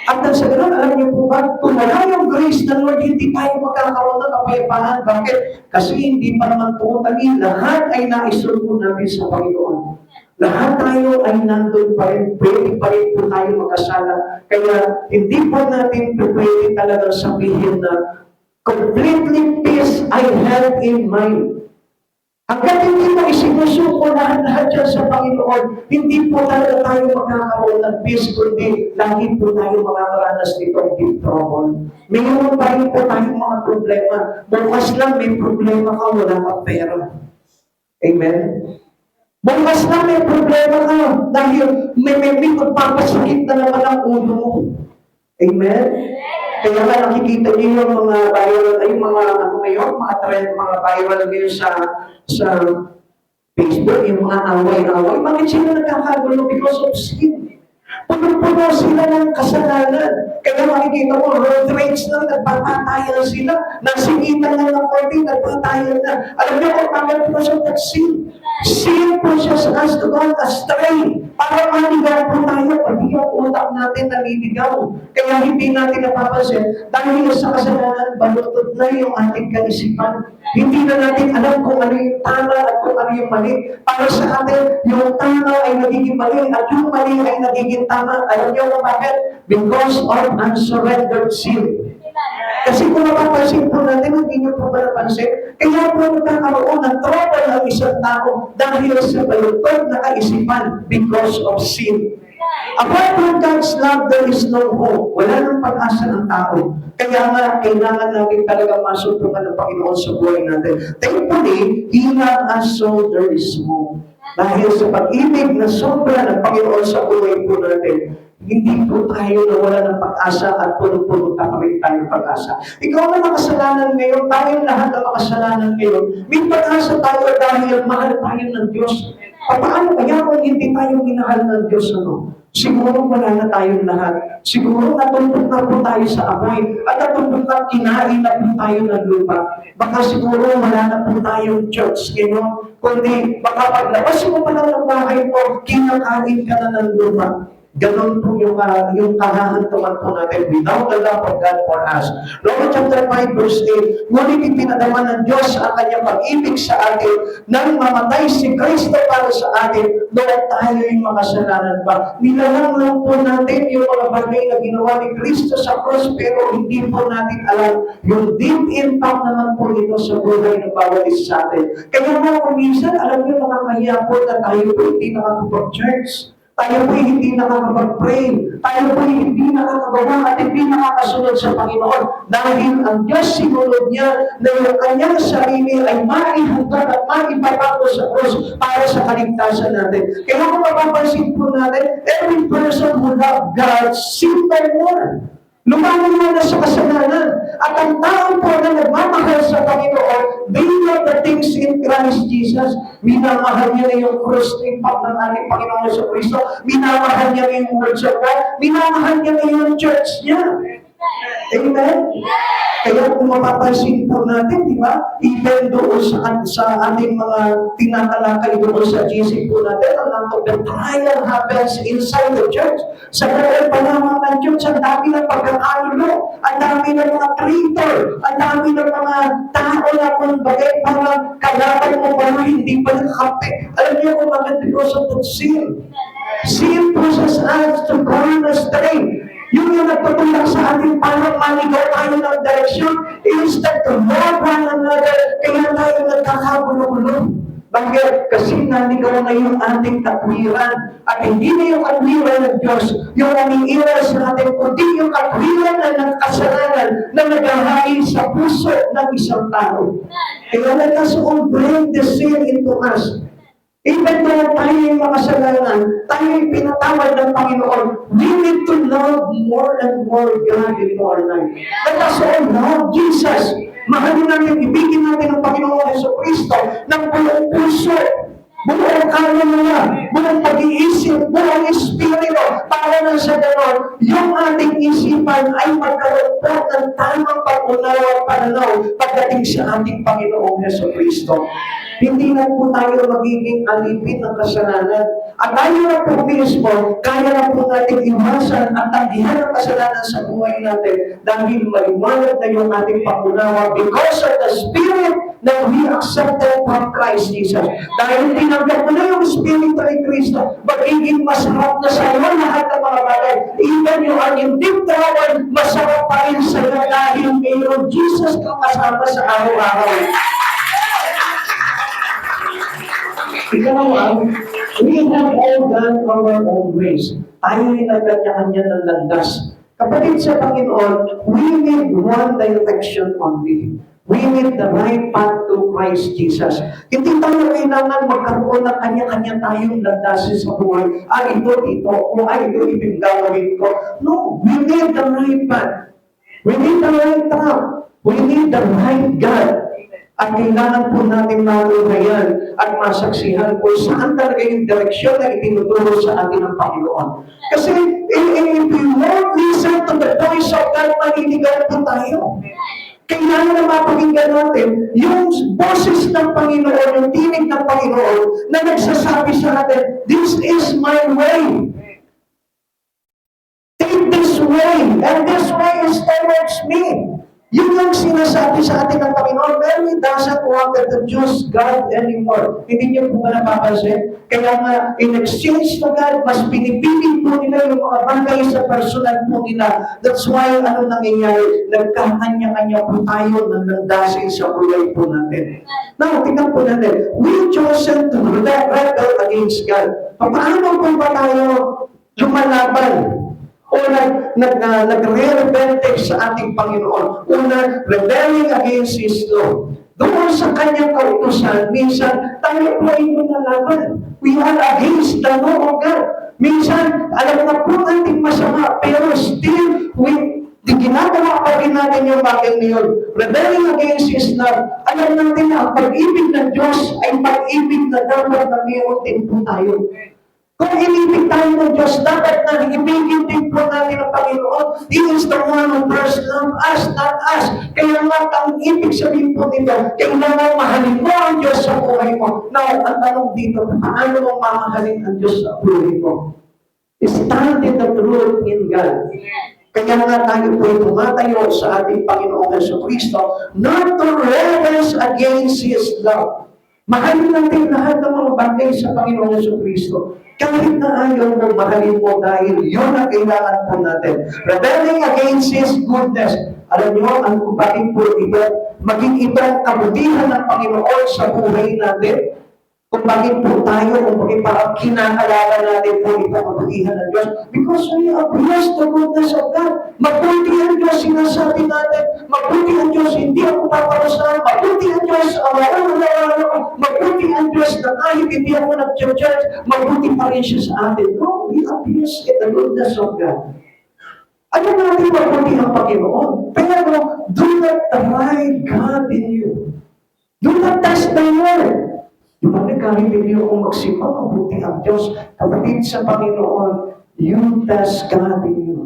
Speaker 1: At sa ganun, alam niyo po ba, kung wala yung grace ng Lord, hindi tayo magkakaroon ng kapayapaan. Bakit? Kasi hindi pa naman totally, lahat ay naisulpo natin sa Panginoon. Lahat tayo ay nandun pa rin, pwede pa rin po tayo magkasala. Kaya hindi po natin pwede talagang sabihin na completely peace I have in mind. Hanggang hindi mo isinusuko lahat-lahat yan sa Panginoon, hindi po talaga tayo magkakaroon ng peace, kundi lagi po tayo makakaranas nitong deep trouble. Mayroon pa rin po tayong mga problema. Bukas lang may problema ka, wala kang pera. Amen? Bukas lang may problema ka dahil may magpapasakit na naman ang ulo mo. Amen? Kaya nga nakikita niyo yung mga viral, ay mga ano ngayon, mga trend, mga viral ngayon sa Facebook, yung mga away-away. Bakit sila nagkakagulo? Because of sin. Puno-puno sila ng kasalanan. Kaya makikita mo, road rage lang, nagpapatayan sila. Nasingitan lang ng konti, nagpatayan na. Alam niyo kung bakit po siya sin? Sin pushes us to go astray. Para maligaw po tayo, pati yung utak natin naliligaw. Kaya hindi natin napapansin, dahil sa kasalanan, balutod na yung ating kaisipan. Hindi na natin alam kung ano yung tama at kung ano yung mali. Para sa atin, yung tama ay nagiging mali at yung mali ay nagiging tama. Alam niyo kung bakit? Because of unsurrendered sin. Kasi kung napapansin po natin, hindi niyo po ba napansin? Kaya po nagkakaroon ng trouble ng isang tao dahil sa balutod na kaisipan because of sin. Apart from God's love, there is no hope. Wala nang pag-asa ng tao. Kaya nga, kailangan natin talaga masutungan ng Panginoon sa buhay natin. Thankfully, He loved us so there is hope. Dahil sa pag-ibig na sobra ng Panginoon sa buhay po natin, hindi po tayo nawala ng pag-asa at puno-puno pa rin tayong pag-asa. Ikaw na makasalanan ngayon, tayong lahat na makasalanan ngayon, may pag-asa tayo dahil mahal tayo ng Diyos. Paano kaya kung hindi tayo minahal ng Diyos? Siguro wala na tayong lahat. Siguro natumpok na po tayo sa amoy at natumpok na kinain na po tayo ng lupa. Baka siguro wala na po tayong church ngayon, kundi baka paglabas mo pa lang ng bahay mo, kinakain ka na ng lupa. Ganon po yung kahahantungan po natin without the love of God for us. Romans chapter 5 verse 8, ngunit ipinadama ng Diyos ang kanyang pag-ibig sa atin nang mamatay si Kristo para sa atin noong tayo'y makasalanan pa. Nilalang lang po natin yung mga bagay na ginawa ni Kristo sa cross pero hindi po natin alam yung deep impact naman po ito sa buhay ng bawat isa sa atin. Kaya nga kung minsan, alam niyo nakakahiya po na tayo po hindi nakakapag-church. Tayo po'y hindi nakakapag-pray. Tayo po'y hindi nakakagawa at hindi nakakasunod sa Panginoon. Dahil ang Diyos sinunod niya na yung kanyang sarili ay maihanggan at maipapato sa krus para sa kaligtasan natin. Kaya kung mapapansin po natin, every person who loves God, sin by more. Lumayo na sa kasalanan. At ang tao po na nagmamahal sa Panginoon, they know the things in Christ Jesus. Minamahal niya na yung cross impact ng ating Panginoon sa Kristo. Minamahal niya na yung words of God. Minamahal niya na yung church niya. Amen? Kaya kung mapapansin po natin, di ba? Even doon sa ating mga tinatalakay doon sa GC po natin, ang the trial happens inside the church. Sa loob pa naman ng church, ang dami ng pagkakalulo, ang dami ng mga traitor, ang dami ng mga tao na kung bagay parang kalaban mo parang hindi pa nakakampi. Alam niyo kung bakit? Because of the sin. Sin pushes us to go astray. Yung nagtutulak sa ating parang maligaw tayo ng direksyon, instead to love one another, kaya tayo nagkakagulo-gulo. Bakit? Kasi naligaw na yung ating katwiran. At hindi na yung katwiran ng Diyos, yung nangiiral sa atin, kundi yung katwiran na nagkasalanan na naghahain sa puso ng isang tao. Kaya let us all bring the sin into us. Even though tayo yung makasalanan, tayo yung pinatawad ng Panginoon, we need to love more and more God in our life. Let us all love Jesus. Mahalin natin, ibigin natin ang Panginoon Hesus Kristo ng buong puso, buong kaluluwa, buong pag-iisip, buong espiritu, para na sa ganon, yung ating isipan ay magkaroon po ng tamang pag-unawa at pananaw pagdating sa ating Panginoong Hesus Kristo. Hindi na po tayo magiging alipin ng kasalanan. At tayo na po mismo, kaya na po natin iwasan at tanggihan ang kasalanan sa buhay natin dahil maliwanag na yung ating pangunawa because of the Spirit that we accepted from Christ Jesus. Dahil tinanggap mo na yung Espiritu ni Kristo, magiging masarap na sa iyo lahat ng mga bagay. Even yung ang deep down, masarap pa rin sa iyo dahil mayroon Jesus kang kasama sa araw-araw. Ikaw, we have all done our own ways. Tayo ay nagkanya-kanya ng landas. Kapatid sa Panginoon, we need one direction only. We need the right path to Christ Jesus. Hindi tayo kailangan magkaroon ng kanya-kanya tayong landasin sa buhay. Ito dito. O ito ibig gagawin ko. No, we need the right path. We need the right track. We need the right God. At kailangan po natin maluhayan at masaksihan po saan talaga yung direksyon na itinuturo sa atin ng Panginoon. Kasi if we won't listen to the voice of God, maninigaw po tayo. Kailangan na mapakinggan natin yung boses ng Panginoon, yung tinig ng Panginoon na nagsasabi sa atin, this is my way. Take this way, and this way is towards me. Yun yung sinasabi sa atin ng Panginoon, Mary doesn't want to choose God anymore. Hindi niyo po ba napapansin? Kaya nga, in exchange to God, mas pinipili po nila yung mga bagay sa personal po nila. That's why, ano nangyayari? Nagkakanya-kanya po tayo ng landasin sa buhay po natin. Now, tingnan po natin, we chosen to rebel against God. Paano po ba tayo lumalaban? O nagre-rebelde sa ating Panginoon. Una, rebelling against His law. Doon sa kanyang kautusan, minsan, tayo po ay lumalaban. We are against the law of God. Minsan, alam na po natin masama, pero still, ginagawa pa rin natin yung bagay niyon. Rebelling against His love. Alam natin na ang pag-ibig ng Diyos ay pag-ibig na dapat na mayroon din po tayo. Kung inibig tayo ng Diyos, dapat na ibigin din po natin ang Panginoon. He is the one who first loved us, not us. Kaya nga, ang ibig sabihin po nito, kailangan mahalin mo ang Diyos sa buhay mo. Now, ang tanong dito, paano mo mamahalin ang Diyos sa buhay mo? Stand in the truth in God. Kaya nga tayo po tumatayo sa ating Panginoong Jesucristo, not to rebel against His love. Mahalin natin lahat ng mga bagay sa Panginoong Jesucristo. Kahit na ayaw mo, mahalin mo dahil yun ang kailangan po natin. Rebelling against His goodness. Alam niyo, ang bakit po ito, maging ibang kabutihan ng Panginoon sa buhay natin. Kung bakit po tayo, kung bakit parang kinakalaban natin po ito, kabutihan ng Diyos. Because we are blessed the goodness of God. Mabuti ang Diyos, sinasabi natin. Mabuti ang Diyos, hindi ako paparusahan. Mabuti ang Diyos, mabuti ang Diyos na kahit hindi ako nag-church, mabuti pa rin siya sa atin. No, we are blessed in the goodness of God. Ano natin mabuti ang Panginoon? Pero do not try God in you. Do not test the Lord. Yung kahit hindi ako magsimba, mabuti ang Diyos. Kapatid sa Panginoon, you test God in you.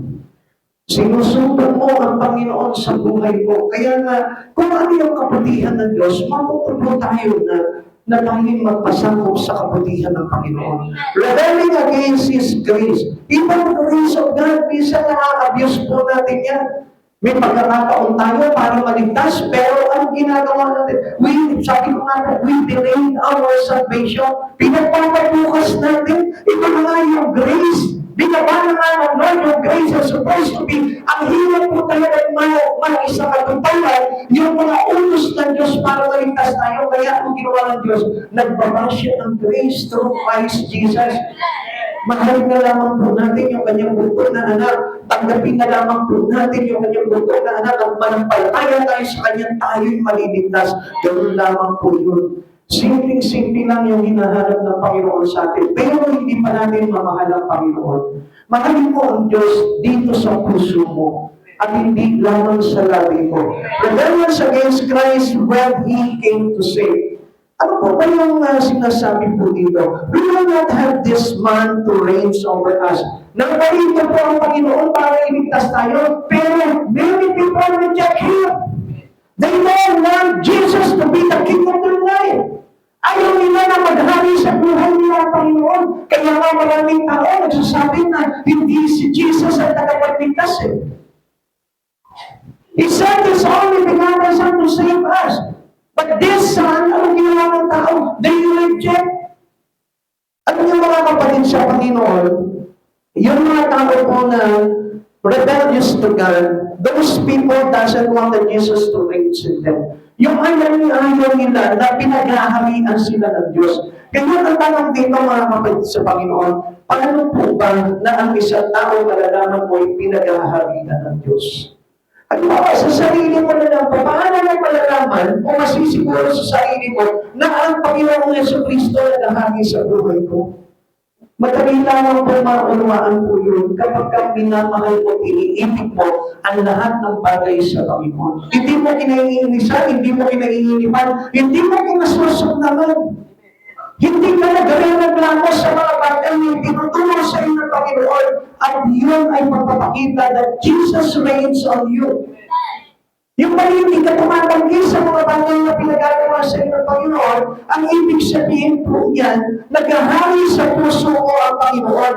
Speaker 1: Sinusubok mo ang Panginoon sa buhay mo. Kaya nga, kung ano yung kabutihan ng Diyos, matutupo tayo na tayong magpasangkop sa kabutihan ng Panginoon. Rebelling against His grace. Even the grace of God, minsan na-abuse po natin yan. May pagkakataon tayo para maligtas, pero ang ginagawa natin, sabi ko nga, we delayed our salvation. Pinagpapabukas natin, ito na nga yung grace. Binaba na nga ng Lord, yung grace is supposed to be, ang hirap po talaga mag-isa katuparan, yung mga utos ng Diyos para maligtas tayo. Kaya ang ginawa ng Diyos, nagbaba siya ng grace through Christ Jesus. Mahal na lamang po natin yung kanyang buto na anak. Tanggapin na lamang po natin yung kanyang buto na anak. Ang manampalataya tayo sa kanyang tayo'y maliligtas. Ganoon lamang po yun. Simpleng-simple lang yung hinahanap ng Panginoon sa atin. Pero hindi pa natin mamahal ang Panginoon. Mahalin mo ang Diyos dito sa puso mo at hindi lamang sa labi mo. Rebellions against Christ when He came to save. Ano po ba yung sinasabi po dito? We will not have this man to reign over us. Nagparito po ang Panginoon para iligtas tayo, pero many people reject Him. They don't want Jesus to be the King of their life. Ayaw nila na maghari sa buhay nila ang Panginoon. Kaya nga maraming tao nagsasabi na hindi si Jesus ang tagapagligtas eh. He sent His only begotten Son to save us. But this son, anong ginawa ng tao? They reject. Ano yung mga kapatid sa Panginoon? Yung mga tao po na rebellious to God, those people doesn't want Jesus to reign in them. Yung ayaw nila na pinaghaharian sila ng Diyos. Kaya ang tanong dito mga kapatid sa Panginoon, paano po ba na ang isang tao malalaman mo ay pinaghaharian ng Diyos? Ano ba sa sarili mo na lang, paano mo malalaman o masisiguro sa sarili mo na ang Panginoong Jesucristo na nahagi sa buhay ko? Madali lamang po maunawaan po yun kapag ka minamahal mo, iniibig mo ang lahat ng bagay sa Panginoon. Hindi mo kinaiinisan, hindi mo kinaiinipan, hindi mo kinasusunnaman. Hindi ka nagre-reklamo sa mga bagay na tinutulong sa iyo ng Panginoon at yun ay magpapakita that Jesus reigns on you. Yung ba hindi ka tumatanggi sa mga bagay na pinagagawa sa iyo ng Panginoon, ang ibig sabihin po yan, naghahari sa puso mo ang Panginoon.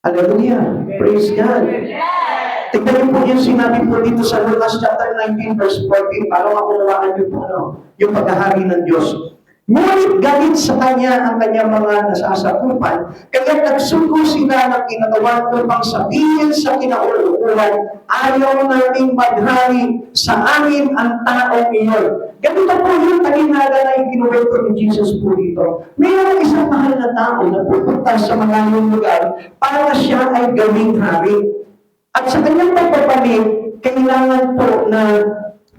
Speaker 1: Hallelujah! Praise God! Tignan niyo po yung sinabi po dito sa Lucas chapter 19 verse 14 para makunawaan niyo po yung paghahari ng Diyos. Ngunit galit sa kanya ang kanyang mga nasasakupan, kaya nagsugo sila ng kinagawan upang sabihin sa kinauukulan, ayaw naming maghari sa amin ang taong iyon. Ganito po yung talinhaga na ikinuwento ni Jesus po dito. Mayroong isang mahal na tao na pupunta sa malayong lugar para siya ay gawing hari. At sa kanyang pagpapalit, kailangan po na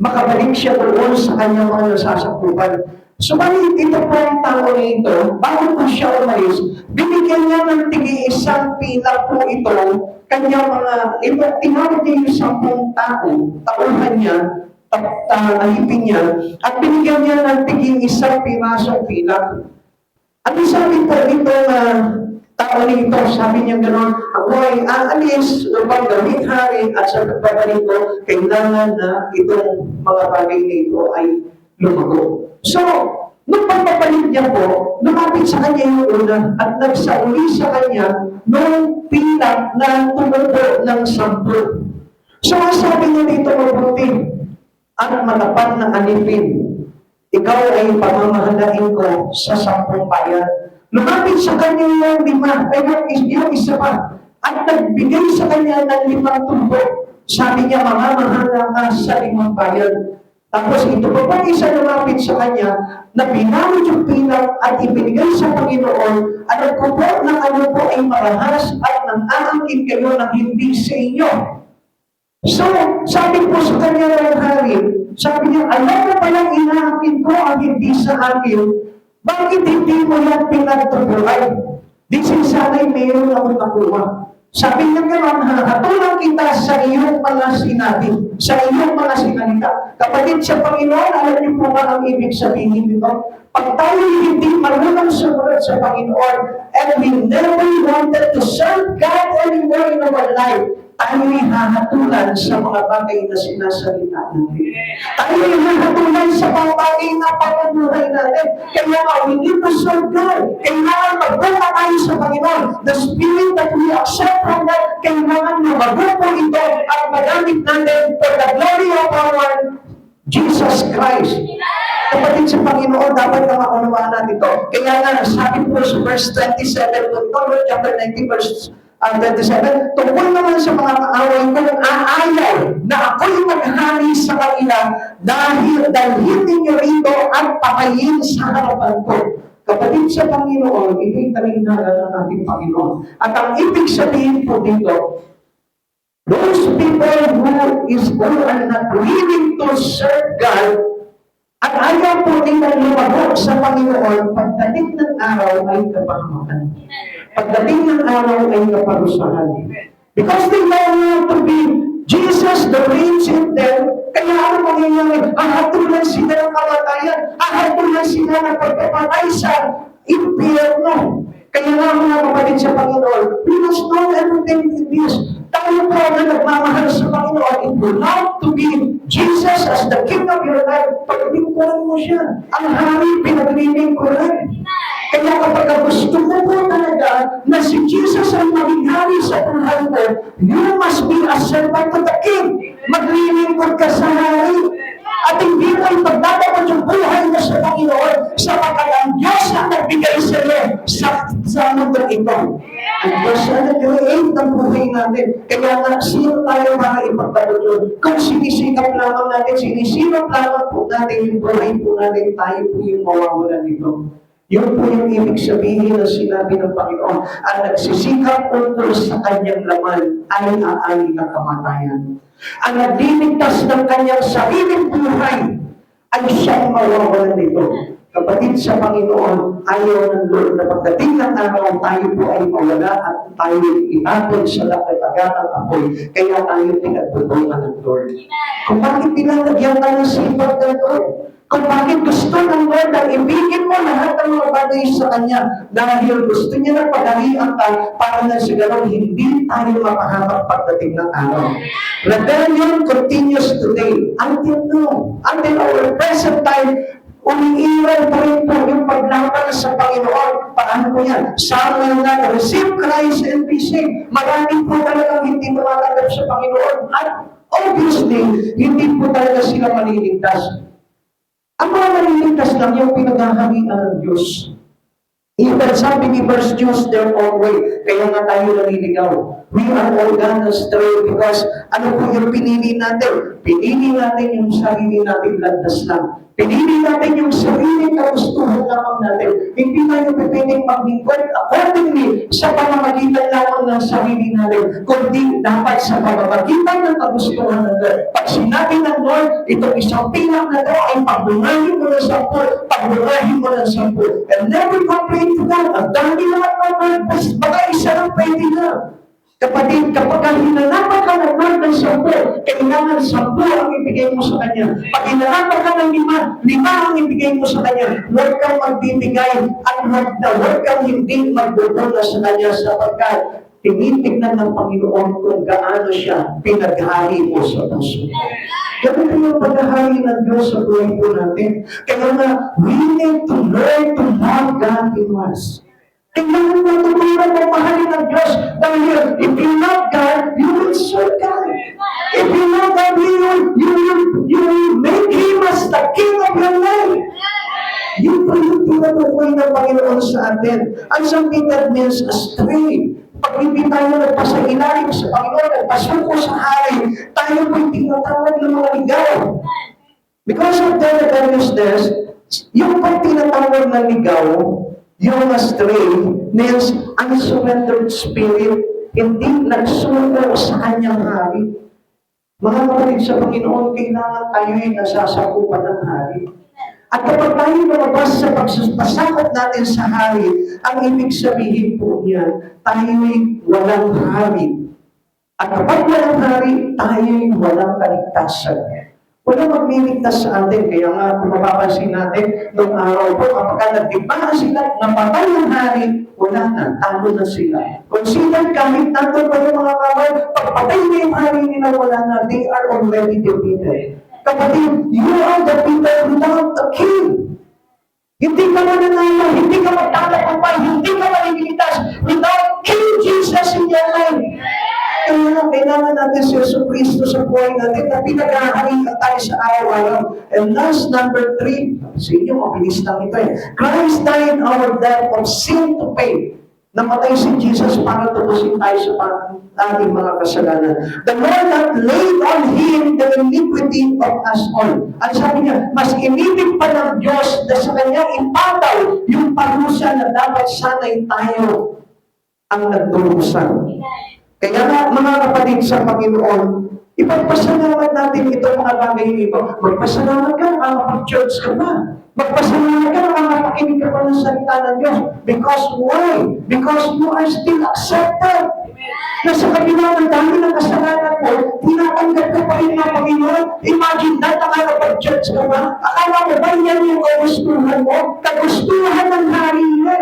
Speaker 1: makabalik siya doon sa kanyang mga nasasakupan. Subalit ito po ang tao nito, bago po siya umalis, binigyan niya ng tig-isang pila po ito, kanyang mga, tinawag niya yung 10 tauhan niya, alipin niya, at binigyan niya ng tig-isang pirasong pila. Ano sabi po dito na tao nito, sabi niya gano'n, ako ay aalis upang gawing hari at sa pagbabalik ko, kailangan na itong mga bagay nito ay lumago. So, nung pagpapalit niya po, lumapit sa kanya yung una at nagsauli sa kanya nung pila na tumubo ng 10. So, ang sabi niya dito mabuti, ang matapat na alipin, ikaw ay pamamahalain ko sa 10 bayan. Lumapit sa kanya yung 5, yung isa pa, at nagbigay sa kanya ng 5 tubo. Sabi niya, mamamahala ka sa 5 bayan. Tapos ito pa pong isa lumapit sa kanya na binawid yung pinang at ibinigay sa Panginoon, alam ko po na ano po ay marahas at nang aangkin kayo ng hindi sa inyo. So, sabi po sa kanya ng hari, sabi niya, alam mo palang inaangkin ko ang hindi sa akin, bakit hindi mo yan pinagtubuhay? Di sana'y mayroon akong nakuha. Sabi niya gano'n, hatulang kita sa iyong mga sinabi, sa iyong mga sinalita. Kapatid sa Panginoon, alam niyo po ba ang ibig sabihin nito? Pag tayo hindi marunong sumunod sa Panginoon, and we never wanted to serve God anymore in our life, tayo'y hahatulan sa mga bagay na sinasalita natin. Tayo'y hahatulan sa mga bagay na pamumuhay natin. Kaya nga, we need to serve God. Kailangan magpunta tayo sa Panginoon. The Spirit that we accept from God, kailangan na mabupo ito at magamit natin for the glory of our Jesus Christ. Kapatid sa Panginoon, dapat na maunawaan natin ito. Kaya nga, sabi po sa verse 27, chapter 19, verse 27, tungkol naman sa mga kaaway kung aayaw na ako'y maghari sa kanila dahil dalhin ninyo rito at patayin sa harapan ko. Kapatid sa Panginoon, ito'y talinhaga ng ating Panginoon. At ang ibig sabihin po dito, those people who are not willing to serve God at ayaw po nilang lumabot sa Panginoon, pagdating ng araw ay kapahamakan. Pagdating ng araw ay kaparusahan. Because they don't want to be Jesus, the reigns in them, kaya ano mangyayari? Ahatulan sila ng kamatayan. Ahatulan sila ng pagkapatay sa impyerno. Kaya nga mga kapatid sa Panginoon, we must know everything in this. Tayo po na nagmamahal sa Panginoon, if you love to be Jesus as the King of your life, paglingkuran mo siya. Ang hari, pinaglilingkuran. Kaya kapag gusto mo po talaga na si Jesus ay maging hari sa buhay mo, you must be a servant of the King. Maglilingkod ka sa hari. At hindi mo ipagdadamot yung buhay mo sa Panginoon sapagkat ang Diyos ang nagbigay sa iyo sa mundong ito. Ang Diyos ang nag-create ng buhay natin. Kaya nga, sino tayo para ipagdadamot yun? Kung sinisikap lamang natin, sinisikap lamang po natin yung buhay po natin, tayo po yung mawawalan nito. Yun po yung ibig sabihin na sinabi ng Panginoon. Ang nagsisikap unto sa kanyang laman ay aali ng kamatayan. Ang nagliligtas ng kanyang sariling buhay ay siyang mawawalan nito. Kapatid sa Panginoon, ayaw ng Lord na pagdating ng araw, tayo po ay mawala at tayo itapon sa lakatagatang apoy. Kaya tayo pinagbutungan ng Lord. Kung bakit pinalagyan ka ng sipag ng Lord? Kung bakit gusto ng Lord na ibigin mo lahat ng mga bagay sa Kanya dahil gusto niya na pagharian ka para na sa gano'n hindi tayo mapahamak pagdating ng araw. Rebellion continues today until now, until our present time. Umiiral pa rin po yung paglaban sa Panginoon. Paano po yan? Some na receive Christ and be saved. Marami po talagang hindi tumatanggap sa Panginoon. At obviously, hindi po talaga sila maliligtas. Ang mga naliligtas lang yung pinaghaharian ng Diyos. Even some believers choose their own way. Kaya nga tayo naliligaw. We are all gone astray because ano po yung pinili natin? Pinili natin yung sarili natin landas lang. Pinili natin yung sarili na gustuhan lamang natin. Hindi tayo pwedeng maglingkod accordingly sa pamamagitan lamang ng sarili natin, kundi dapat sa pamamagitan ng kagustuhan ng Lord. Pag sinabi ng Lord, itong isang pilak na ito ay pagbungahin mo ng 10, pagbungahin mo ng 10. And never complain to God. Ang dami naman ng Lord, baka isa lang pwede na. Kapatid, kapag hinanapan ka ng Lord ng 10, kailangan 10 ang ibigay mo sa Kanya. Pag hinanapan ka ng 5 ang ibigay mo sa Kanya. Huwag kang magbibigay at huwag kang hindi magbubuna sa Kanya sapagkat tinitignan ng Panginoon kung gaano siya pinaghari mo sa puso. Ganun po yung paghahari ng Diyos sa buhay po natin. Kaya nga, we need to learn to love God in us. Kailangan mo tutunan mo mahalin ng Diyos dahil if you love God, you will serve God. If you love God, you will make Him as the King of your life. Yun po yung tinutukoy ng Panginoon sa atin. And something that means astray. Pag hindi tayo nagpasa ilalim sa Panginoon, nagpasuko sa hari, tayo po'y tinatawag ng mga ligaw. Because of their rebelliousness, yung pag tinatawag na ligaw, yung astray, means unsurrendered spirit, hindi nagsuko sa kanyang hari. Mga kapatid sa Panginoon, kailangan tayo'y nasasakupan ng hari. At kapag tayo lumabas sa pagsasakop natin sa hari, ang ibig sabihin po niya, tayo'y walang hari. At kapag walang hari, tayo'y walang kaligtasan. Walang magliligtas sa atin. Kaya nga, kung mapapansin natin, noong araw po, kapag nagdibahan sila, napatay ang hari, wala na, talo na sila. Consider kahit nandun pa yung mga kawal, pagpatay na yung hari nila, wala na, they are already defeated. Kapatid, you are the people without a king. Hindi ka mananalo, hindi ka magtatagumpay, hindi ka maliligtas without King Jesus in your life. Kaya kailangan natin si Yesu Cristo sa buhay natin na pinag-aharian tayo sa araw-araw. And last, number 3, sa inyo, mabilis lang ito eh. Christ died our debt of sin to pay. Namatay si Jesus para tubusin tayo sa ating mga kasalanan. The Lord hath laid on Him the iniquity of us all. At sabi niya, mas inibig pa ng Diyos na sa Kanyang ipataw yung parusa na dapat sana'y tayo ang nagdurusan. Kaya nga, mga kapatid sa Panginoon, ipagpasalamat natin itong mga bagay nito. Magpasalamat ka, makapag-church ka pa. Magpasalamat ka, makapakinig ka pa ng salita ng Diyos. Because why? Because you are still accepted. Nasa kabila ng dami ng kasalanan mo, tinatanggap ka pa rin ng Panginoon. Imagine that, nakakapag-church ka ba? Akala mo ba yan yung kagustuhan mo? Kagustuhan ng hari niya.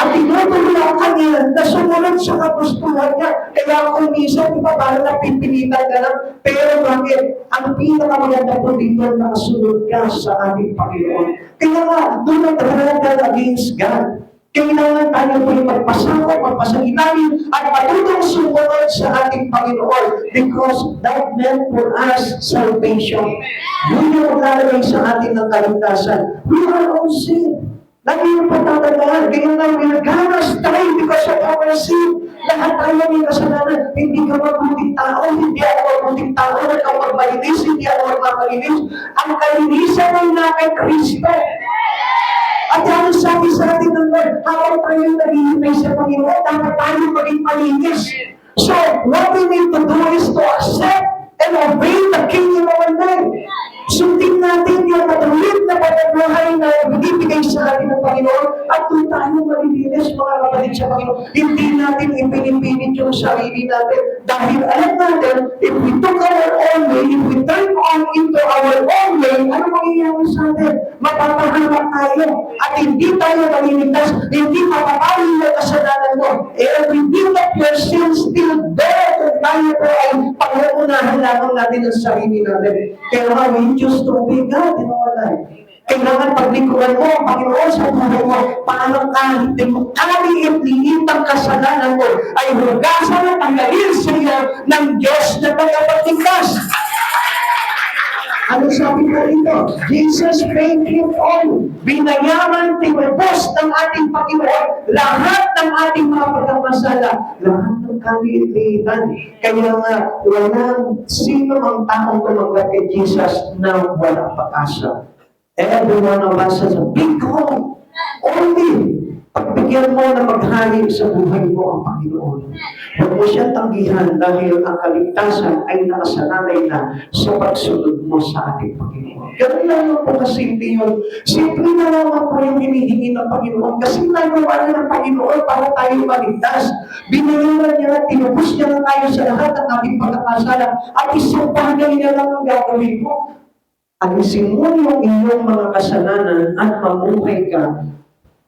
Speaker 1: At tinutuloy ka niya na sumunod sa kagustuhan niya. Kaya kung minsan, di ba, parang napipilitan ka lang. Pero bakit? Ang pinakamaganda po dito, nakasunod ka sa ating Panginoon. Kaya nga, do not rebel against God. Kailangan tayo po yung magpasangilangin at matutong sumunod sa ating Panginoon because that meant for us salvation. Yun yung maglalagay sa atin ng kaligtasan. We are all sin. Lagi yung pagtatandaan, kaya nga winaganas tayo because of our sin. Lahat tayo may kasalanan. Hindi ka mabuting tao, hindi ako mabuting tao, hindi ako magmalinis, hindi ako magmamalinis. Ang kalinisan ay na kay Kristo. At yan ang sabi sa atin ng Lord, habang tayo naghihintay sa Panginoon, dapat tayo maging malinis. So, what we need to do is to accept and obey the King in our life. Sundin natin yung matulit na pagkabuhay na binibigay sa atin ng Panginoon at doon tayo malilinis, mga kapatid sa Panginoon. Hindi natin ipinipilit yung sarili natin dahil alam natin, if we took our own way, if we turn on into our own way, ano mangyayari sa atin? Mapapahamak tayo at hindi tayo maliligtas, hindi mapapali yung kasalanan mo. Every bit of your sin still there kung tayo po ay pangunahan lamang natin ang sarili natin. Kaya nga, we choose to obey God in our life. Kailangan paglikuran mo, Panginoon, sa buhay mo, paano kahit kaliit-liit ang kasalanan mo, ay hugasan at tanggalin sa iyo ng Diyos na tagapagligtas. Ano sabi ko rito? Jesus paid it all. Binayaran, tinubos ng ating Panginoon lahat ng ating mga pagkamasala, lahat ng kaliit-liitan. Kaya nga, walang sino ang taong tumanggap kay Jesus na walang pag-asa. Every one of us has a big home. Only pagbigyan mo na maghari sa buhay mo ang Panginoon. Huwag mo siyang tanggihan dahil ang kaligtasan ay nakasanalay na sa pagsunod mo sa ating Panginoon. Ganun lang po kasimple yun. Simple na naman po yung hinihingi ng Panginoon kasi nagawa na ng Panginoon para tayo maligtas. Binayaran niya, tinubos niya na tayo sa lahat ng ating pagkakasala at isang bagay na lang ang gagawin mo. Alisin mo yung iyong mga kasalanan at mamuhay ka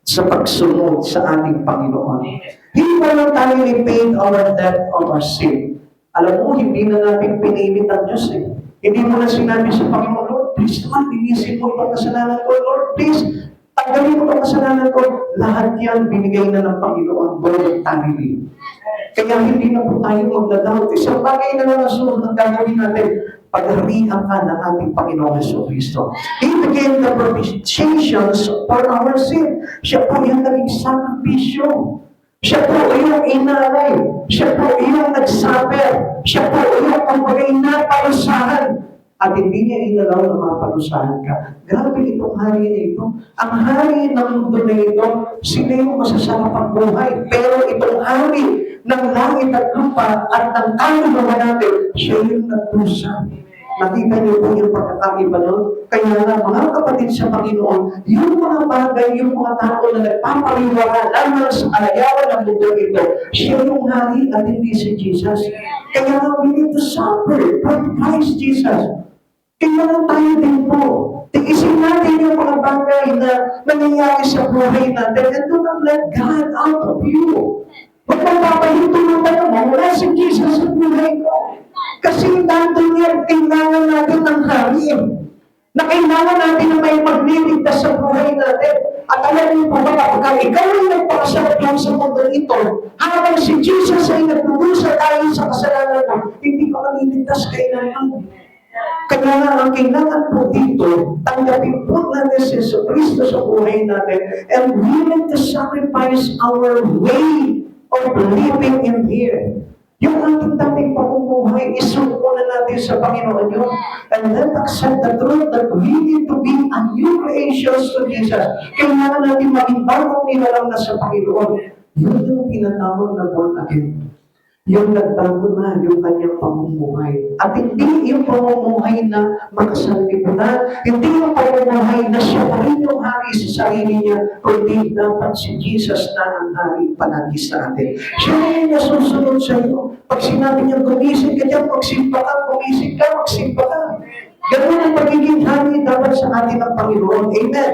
Speaker 1: sa pagsunod sa ating Panginoon. Hindi mo lang tayo i-paid our debt of our sin. Alam mo, hindi na natin pinilit ang Diyos eh. Hindi mo na sinabi sa Panginoon, Lord, please naman, linisin mo itong kasalanan ko. Lord, please, tanggalin mo itong kasalanan ko. Lahat yan binigay na ng Panginoon voluntarily. Kaya hindi na po tayo magdadoubt. Isang bagay na lang ang gagawin natin. Pagharian ka ng ating Panginoon Hesus Kristo. He became the propitiations for our sin. Siya po yung naging sakripisyo. Siya po yung inalay. Siya po yung nagsaber. Siya po yung kumbagay na parusahan. at hindi niya inalaw na maparusahan ka. Grabe itong hari na ito. Ang hari ng mundo na ito, sila yung masasarap ang buhay. Pero itong hari ng langit at lupa at ng kaluluwa natin, siya yung nagdusa. Nakita niyo po yung pagkakaiba nun? Kaya nga, mga kapatid sa Panginoon, yung mga bagay, yung mga tao na nagpapaliwara lamang sa alayawan ng mundo ito, siya yung hari at hindi si Jesus. Kaya nga, we need to suffer for Christ Jesus. Kaya lang tayo din po. Tiisin natin yung mga bagay na nangyayari sa buhay natin and do not let God out of you. Huwag mong papahintunan tayo mo, wala si Jesus sa buhay ko. Kasi nandun yan, kailangan natin ng hari. Na kailangan natin na may magliligtas sa buhay natin. At alam niyo po ba, kapag ikaw ay nagpakasarap lang sa mundo ito, habang si Jesus ay nagdudusa tayo sa kasalanan mo, hindi ka maliligtas kailangan. Kaya nga, ang kailangan po dito, tanggapin po natin si Kristo sa buhay natin and willing to sacrifice our way of living in here. Yung ating dating pamumuhay, isuko na natin sa Panginoon yun. And then accept the truth that we need to be a new creation to Jesus. Kailangan natin maging bagong nilalang na sa Panginoon. Yun yung tinatawag na born again. Yung nagbago na yung kanyang pamumuhay. At hindi yung pamumuhay na makasanlibutan, hindi yung pamumuhay na siya pa rin yung hari sa sarili niya, kundi dapat si Jesus na ang hari palagi sa atin. Siya na yung nasusunod sa iyo. Pag sinabi niya, gumising ka dyan, magsimpa ka, gumising ka, magsimpa ka. Ganun ang pagiging hari dapat sa atin ng Panginoon. Amen.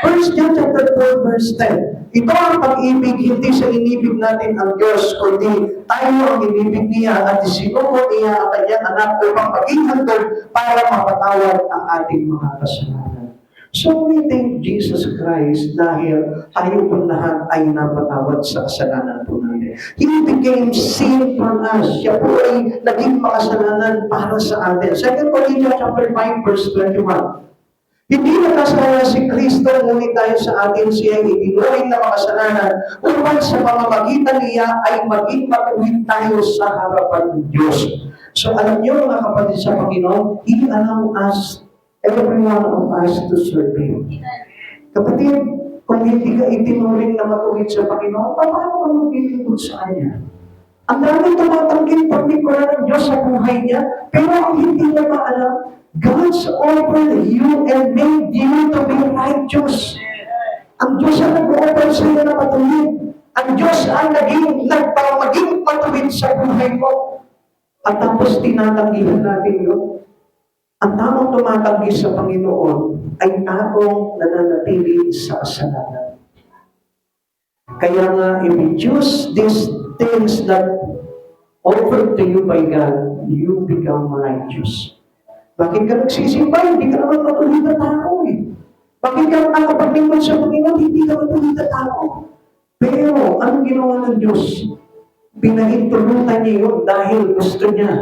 Speaker 1: 1 John chapter 4, verse 10. Ito ang pag-ibig, hindi sa inibig natin ang Diyos, kundi tayo ang inibig niya at isinuko niya ang kanyang anak upang maging handog para mapatawad ang ating mga kasalanan. So we thank Jesus Christ dahil tayo po lahat ay napatawad sa kasalanan po natin. He became sin for us. Siya po ay naging makasalanan para sa atin. 2 Corinthians chapter 5, verse 21. Hindi nakasala si Kristo, ngunit tayo sa atin siya ay itinuring na makasalanan upang sa pamamagitan niya ay maging matuwid tayo sa harapan ng Diyos. So alam niyo mga kapatid sa Panginoon, He allow us, every one of us to serve Him. Kapatid, kung hindi ka itinuring na matuwid sa Panginoon, paano ka maglilingkod sa Kanya? Ang daming tumatangging paglingkuran ng Diyos sa buhay niya, pero ang hindi niya maalam, God's offered you and made you to be righteous. Ang Diyos ang nag-offer sa iyo na matuwid. Ang Diyos ang maging matuwid sa buhay mo. At tapos tinatanggihan natin yun. Ang taong tumatanggi sa Panginoon ay taong nananatili sa kasalanan. Kaya nga, if you choose these things that offered to you by God, you become righteous. Bakit ka nagsisimba? Hindi ka naman matuloy na tao eh. Bakit ka nakapaglingkod sa Panginoon? Hindi ka matuloy na tao. Pero, anong ginawa ng Diyos? Pinahintulutan niya yun dahil gusto niya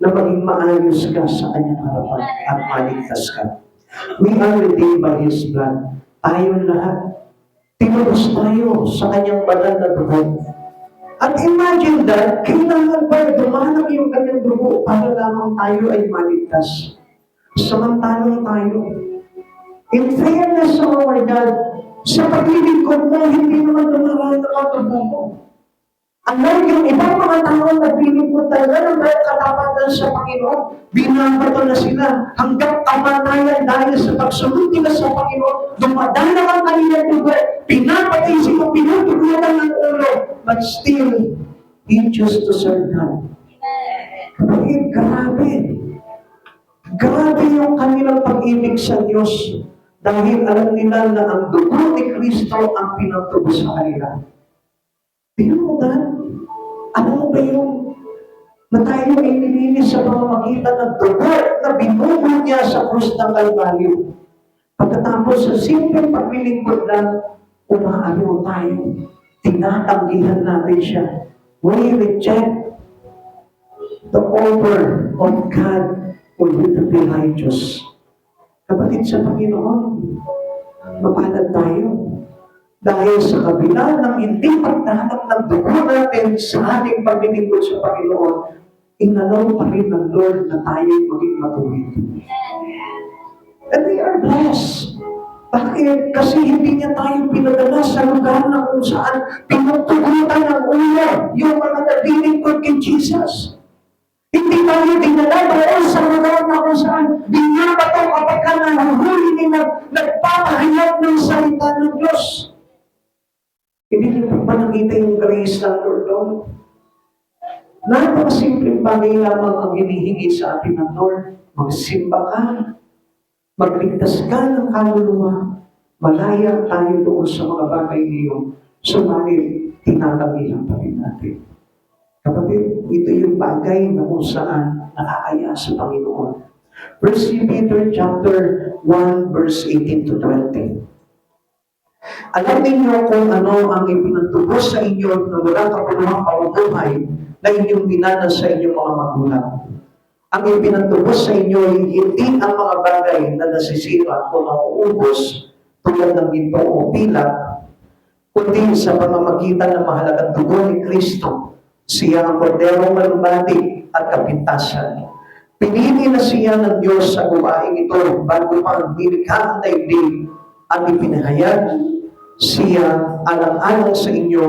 Speaker 1: na maging maayos ka sa kanyang harapan at maligtas ka. We are redeemed by His blood. Tayo lahat. Tinubos tayo sa kanyang banal na dugo. At imagine that, kailangan ba dumanag yung kanyang dugo para lamang tayo ay maligtas. Samantalang tayo. In fairness sa our God, sa paglilingkod mo, hindi naman dumaraan ang dugo mo. Unlike yung ibang mga tao na naglilingkod talaga ng may katapatan sa Panginoon, binabato na sila hanggang kamatayan dahil sa pagsunod nila sa Panginoon, dumadala ang kanilang dugo, pinapatay sila, pinutuloyan ng ulo, but still, he chose to serve God. Kapatid, grabe. Grabe yung kanilang pag-ibig sa Diyos dahil alam nila na ang dugo ni Kristo ang pinagtubo sa kanila. Tingnan mo ba? Ano mo ba yung na tayo ay nilinis sa pamamagitan ng dugo na binubuo niya sa krus ng Kalbaryo? Pagkatapos sa simpleng paglilingkod lang, umaano tayo. Tinatanggihan natin siya. We reject the offer of God for you to be righteous. Kapatid sa Panginoon, mapalad tayo. Dahil sa kabila ng hindi pagdahanap ng dugo natin sa ating paglilingkod sa Panginoon, inalaw pa rin ng Lord na tayo'y maging matuwid. And we are blessed. Bakit? Kasi hindi niya tayo pinadala sa lugar na kung saan pinutugutan ng ulo yung mga naglilingkod kay Jesus. Hindi tayo dinala doon sa lugar na kung saan binabato kapag ka nahuhuli ni nagpapahayag ng salita ng Diyos. Hindi niyo pa nakita yung grace ng Lord doon. Napakasimpleng bagay lamang ang hinihingi sa atin ng Lord. Magsimba ka, magligtas ka ng kaluluwa, malaya tayo doon sa mga bagay niyo, sumalit tinatanggihan pa rin natin. Kapatid, ito yung bagay na kung saan nakakaya sa Panginoon. 1 Peter chapter 1, verse 18 to 20. Alam ninyo kung ano ang ipinatubos sa inyo na walang kapuluhang paubuhay na inyong binanas sa inyong mga magulang. Ang ipinatubos sa inyo ay hindi ang mga bagay na nasisira o nauubos tulad ng ginto o pilak, kundi sa pamamagitan ng mahalagang dugo ni Kristo, siya ang korderong malumbati at kapintasan. Pinili na siya ng Diyos sa gawaing ito bago pa ang nilikha ang daigdig at ipinahayag siya alang-alang sa inyo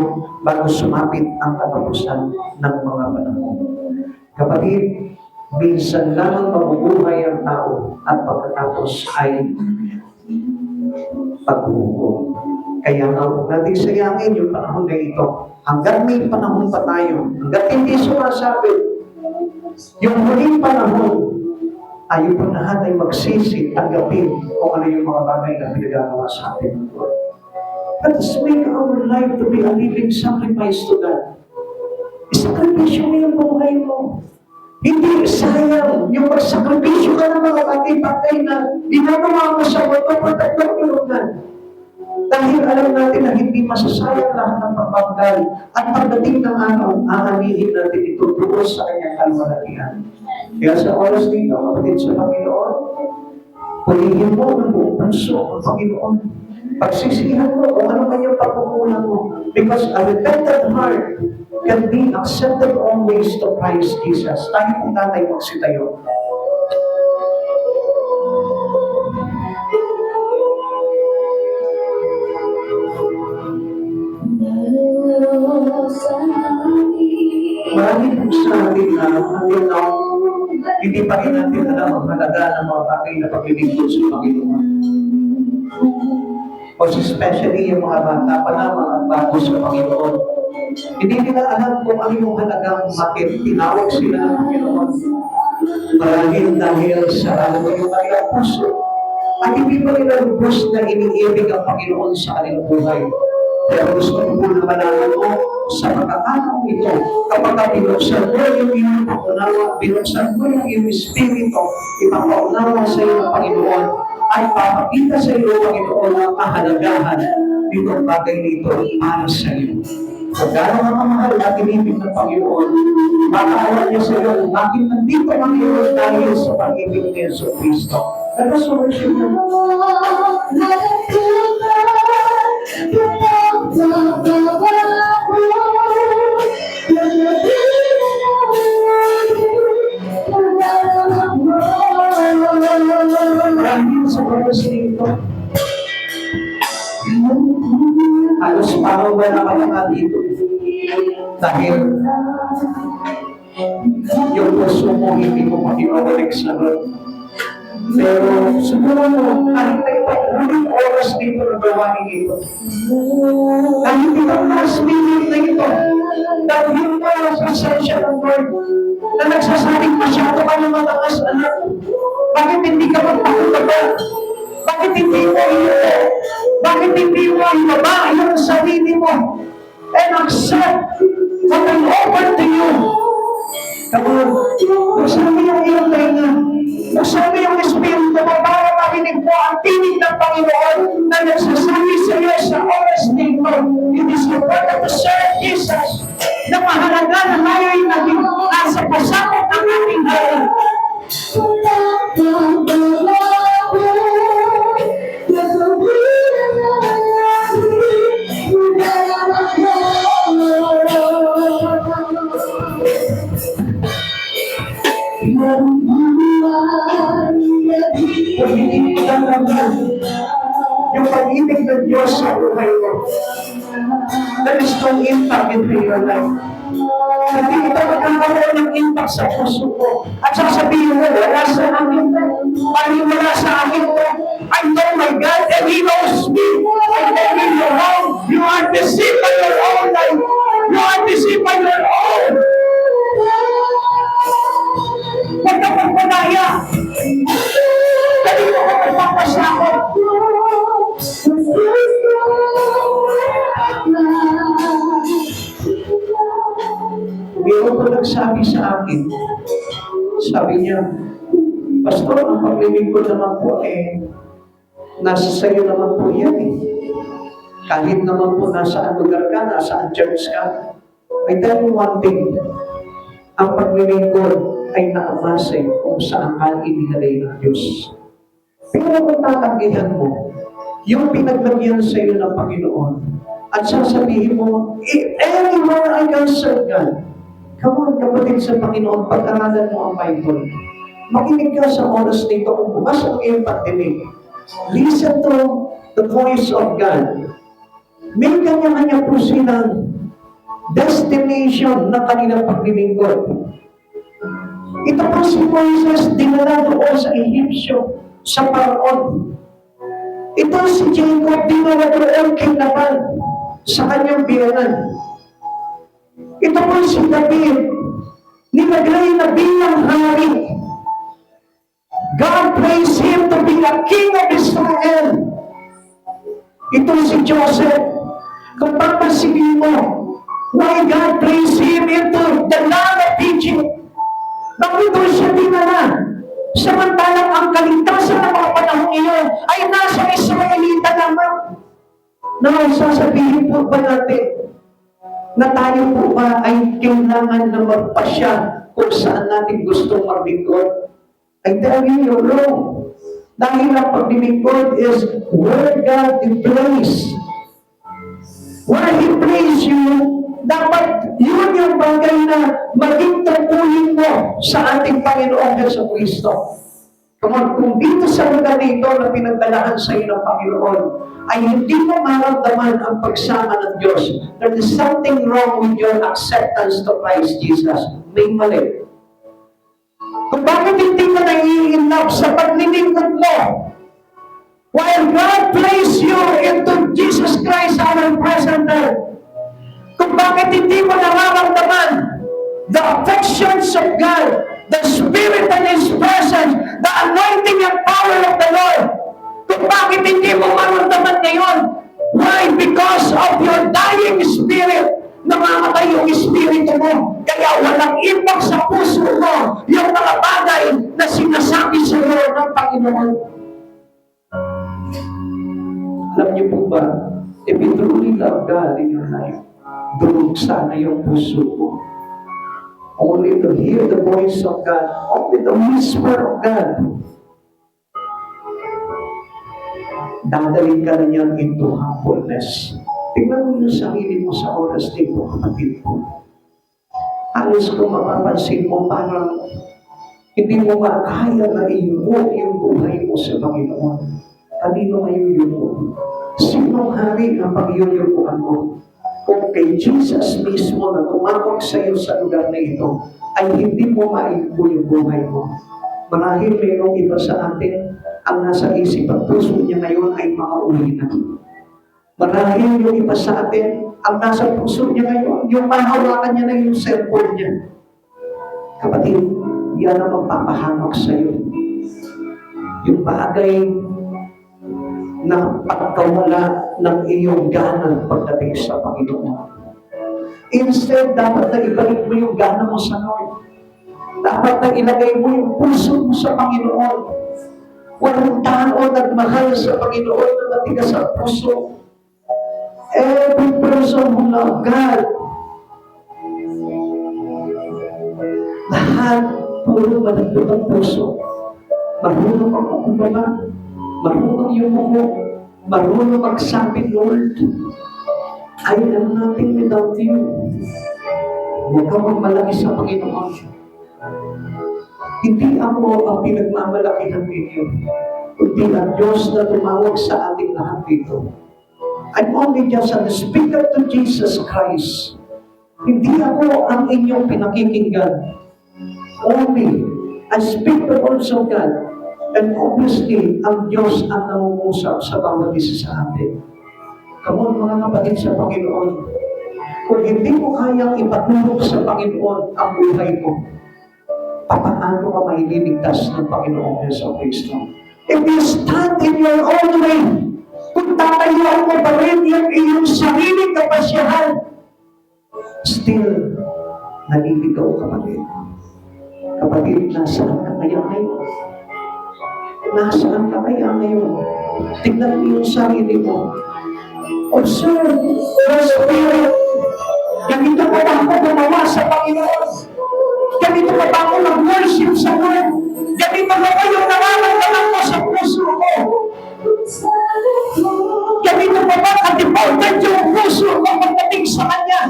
Speaker 1: bago sumapit ang katapusan ng mga panahon. Kapatid, minsan lamang mabubuhay ang tao at pagkatapos ay paghuhukom. Kaya nga huwag natin sayangin yung panahon na ito. Hanggang may panahon pa tayo, hanggang hindi sumasabi, yung huling panahon, tayo po lahat ay magsisi, tanggapin kung ano yung mga bagay na pinagagawa sa atin ng Lord. Let us make our life to be a living sacrifice to God. Isakripisyo mo yung buhay mo. Hindi sayang yung magsakripisyo ka ng mga bagay-bagay na ginagawa mo sa mundo for the glory of God. Dahil alam natin na hindi masasayang lahat ng pagbabgal at pagdating ng araw, aanihin natin ito doon sa kanyang kalwalatian. Kaya sa oras dito, kapatid sa Panginoon, purihin mo ng buong puso ang Panginoon. Pagsisihan mo kung ano man yung pagkukulang mo. Because a repentant heart can be accepted always to Christ Jesus. Tayo kung tatay magsitayo. Marami po sa atin na until now, hindi pa rin natin alam ang halaga ng mga bagay na paglilingkod sa Panginoon. Because especially yung mga bata pa lamang at bago sa Panginoon, hindi nila alam kung ano yung halagang bakit tinawag sila ng Panginoon. Dahil sa alam mo yung kanilang puso. At hindi pa nila lubos na iniibig ang Panginoon sa kanilang buhay. Pero gusto ko po na malaman mo sa pagkakataong ito, kapag binuksan mo yung iyong pag-unawa, binuksan mo yung iyong espiritu, ipapaunawa sa iyo ng Panginoon, at papakita sa iyo, Panginoon, ang kahalagahan ditong bagay nito para sa iyo. Kung gano'n ang kamahal at inibig ng Panginoon, makakawan niya sa iyo, bakit nandito ang Panginoon dahil sa pag-ibig ni Yesu Cristo. Let us worship Him. Dahil sa purpose nito, halos parang ba nakatanga dito? Dahil yung puso mo hindi mo makikabalik sa Lord. Pero siguro mo, kahit na ito, huling oras dito na gawain ito. Kahit itong last minute na ito, dahil mo ang presensya ng Lord, na nagsasabing masyado ka ng matakas, anak. Bakit hindi ka magpakutagal? Bakit hindi mo ito? Bakit hindi mo ibaba yung sarili mo? And accept what I offer to you. Come on, buksan mo yung iyong tainga. Buksan mo yung espiritu mo para marinig mo ang tinig ng Panginoon na nagsasabi sa iyo sa oras nito. It is important to serve Jesus na mahalaga na ngayon naging nasa pasakot ng ating buhay. matanggal yung pag-ibig ng Diyos sa buhay mo. That is no impact into your life. Hindi ito magkakaroon ng impact sa puso ko. At sasabihin mo, wala sa akin to. Wala sa akin to. I know my God and He knows me. And then you're wrong. You are deceived by your own life. You are deceived by your own. Huwag ka pagpadaya. Dali mo ka magpapasakot. Meron po nagsabi sa akin, sabi niya, Pastor, ang paglilingkod naman po nasa sayo naman po yan eh. Kahit naman po nasaan lugar ka, nasaan church ka. I tell you one thing, ang paglilingkod ay nakamase kung saan ka inihalay ng Diyos. Pero kung tatanggihan mo, yung pinaglagyan sa iyo ng Panginoon, at sasabihin mo, anywhere I can serve God. Come on, kapatid sa Panginoon, pag-aralan mo ang Bible. Makinig ka sa oras nito kung bukas ang iyong pagdinig. Listen to the voice of God. May kanya-kanya po silang destination na kanilang paglilingkod. Ito po si Moises, dinala doon sa Egyptio, sa Paraon. Ito si Jacob, dinala doon kay Laban, sa kanyang biyanan. Ito po si David, nilagay na bilang hari. God placed him to be a king of Israel. Ito si Joseph. Kung papasigin mo, why God placed him into the land of Egypt? Bakit doon siya dinala? Samantalang ang kaligtasan ng mga panahon iyon ay nasa Israelita lamang. Now, sasabihin po ba natin na tayo po ba ay kailangan na magpasya kung saan natin gustong maglingkod? I tell you, you're wrong. Dahil ang paglilingkod is where God placed. Where He placed you, dapat yun yung bagay na maging tungkulin mo sa ating Panginoong Jesucristo. Kung dito sa lugar nito na pinagdalaan sa iyo ng Panginoon, ay hindi mo maramdaman ang pagsama ng Diyos, there is something wrong with your acceptance to Christ Jesus. May mali. Kung bakit hindi ka nai-inlove sa paglilingkod mo, while God placed you into Jesus Christ, our present help, kung bakit hindi mo nararamdaman the affections of God, the Spirit and His presence, the anointing and power of the Lord, kung bakit hindi mo maramdaman ngayon, why? Because of your dying spirit. Namamatay yung espiritu mo. Kaya walang impact sa puso mo yung mga bagay na sinasabi sa iyo ng Panginoon. Alam niyo po ba, if you truly love God in your life, durog sana yung puso mo. Only to hear the voice of God, only the whisper of God. Dadalhin ka na niyan into humbleness. Tingnan mo yung sarili mo sa oras dito, kapatid ko. Halos kung mapapansin mo, parang hindi mo makaya na iyuko yung buhay mo sa Panginoon. Kanino kayo yun? Sinong hari ang pag-iyukuan mo? Kung kay Jesus mismo na tumawag sa iyo sa lugar na ito, ay hindi mo maiyuko yung buhay mo. Marahil mayroong iba sa atin, ang nasa isip at puso niya ngayon ay makauwi na. Marahil yung iba sa atin, ang nasa puso niya ngayon, yung mahawakan niya na yung cellphone niya. Kapatid, yan ang magpapahamak sa iyo. Yung bagay na pagkawala ng iyong gana pagdating sa Panginoon. Instead, dapat na ibalik mo yung gana mo sa Lord. Dapat na ilagay mo yung puso mo sa Panginoon. Walang tao nagmahal sa Panginoon na matigas sa puso. Every person who love God, lahat puro malagpot ang puso. Marunong ang kumbaba, marunong yung mumo, marunong magsabi, Lord, I am nothing without you. Huwag kang magmalaki sa Panginoon. Hindi ako ang pinagmamalakihan ninyo, kundi ang Diyos na tumawag sa ating lahat dito. I'm only just a speaker to Jesus Christ. Hindi ako ang inyong pinakikinggan. Only, I speak the words of God. And obviously, ang Diyos ang nangungusap sa bawat isa sa atin. Come on, mga kapatid sa Panginoon. Kung hindi mo kayang ipatulog sa Panginoon ang buhay mo, paano ka maililigtas ng Panginoong Yesu Cristo? If you stand in your own way, kung tatayuan mo pa rin yung iyong sariling kapasyahan, still, naliligaw ka pa rin. Kapatid, nasaan ka kaya ngayon? Nasaan ka kaya ngayon? Tignan mo yung sarili mo. Observe your spirit. Ganito pa ba ako gumawa sa Panginoon? Ganito pa ba ako nag-worship sa Lord? Ganito ba ba yung nararamdaman ko sa puso ko? Ganito pa ba ka-devoted yung puso ko pagdating sa Kanya?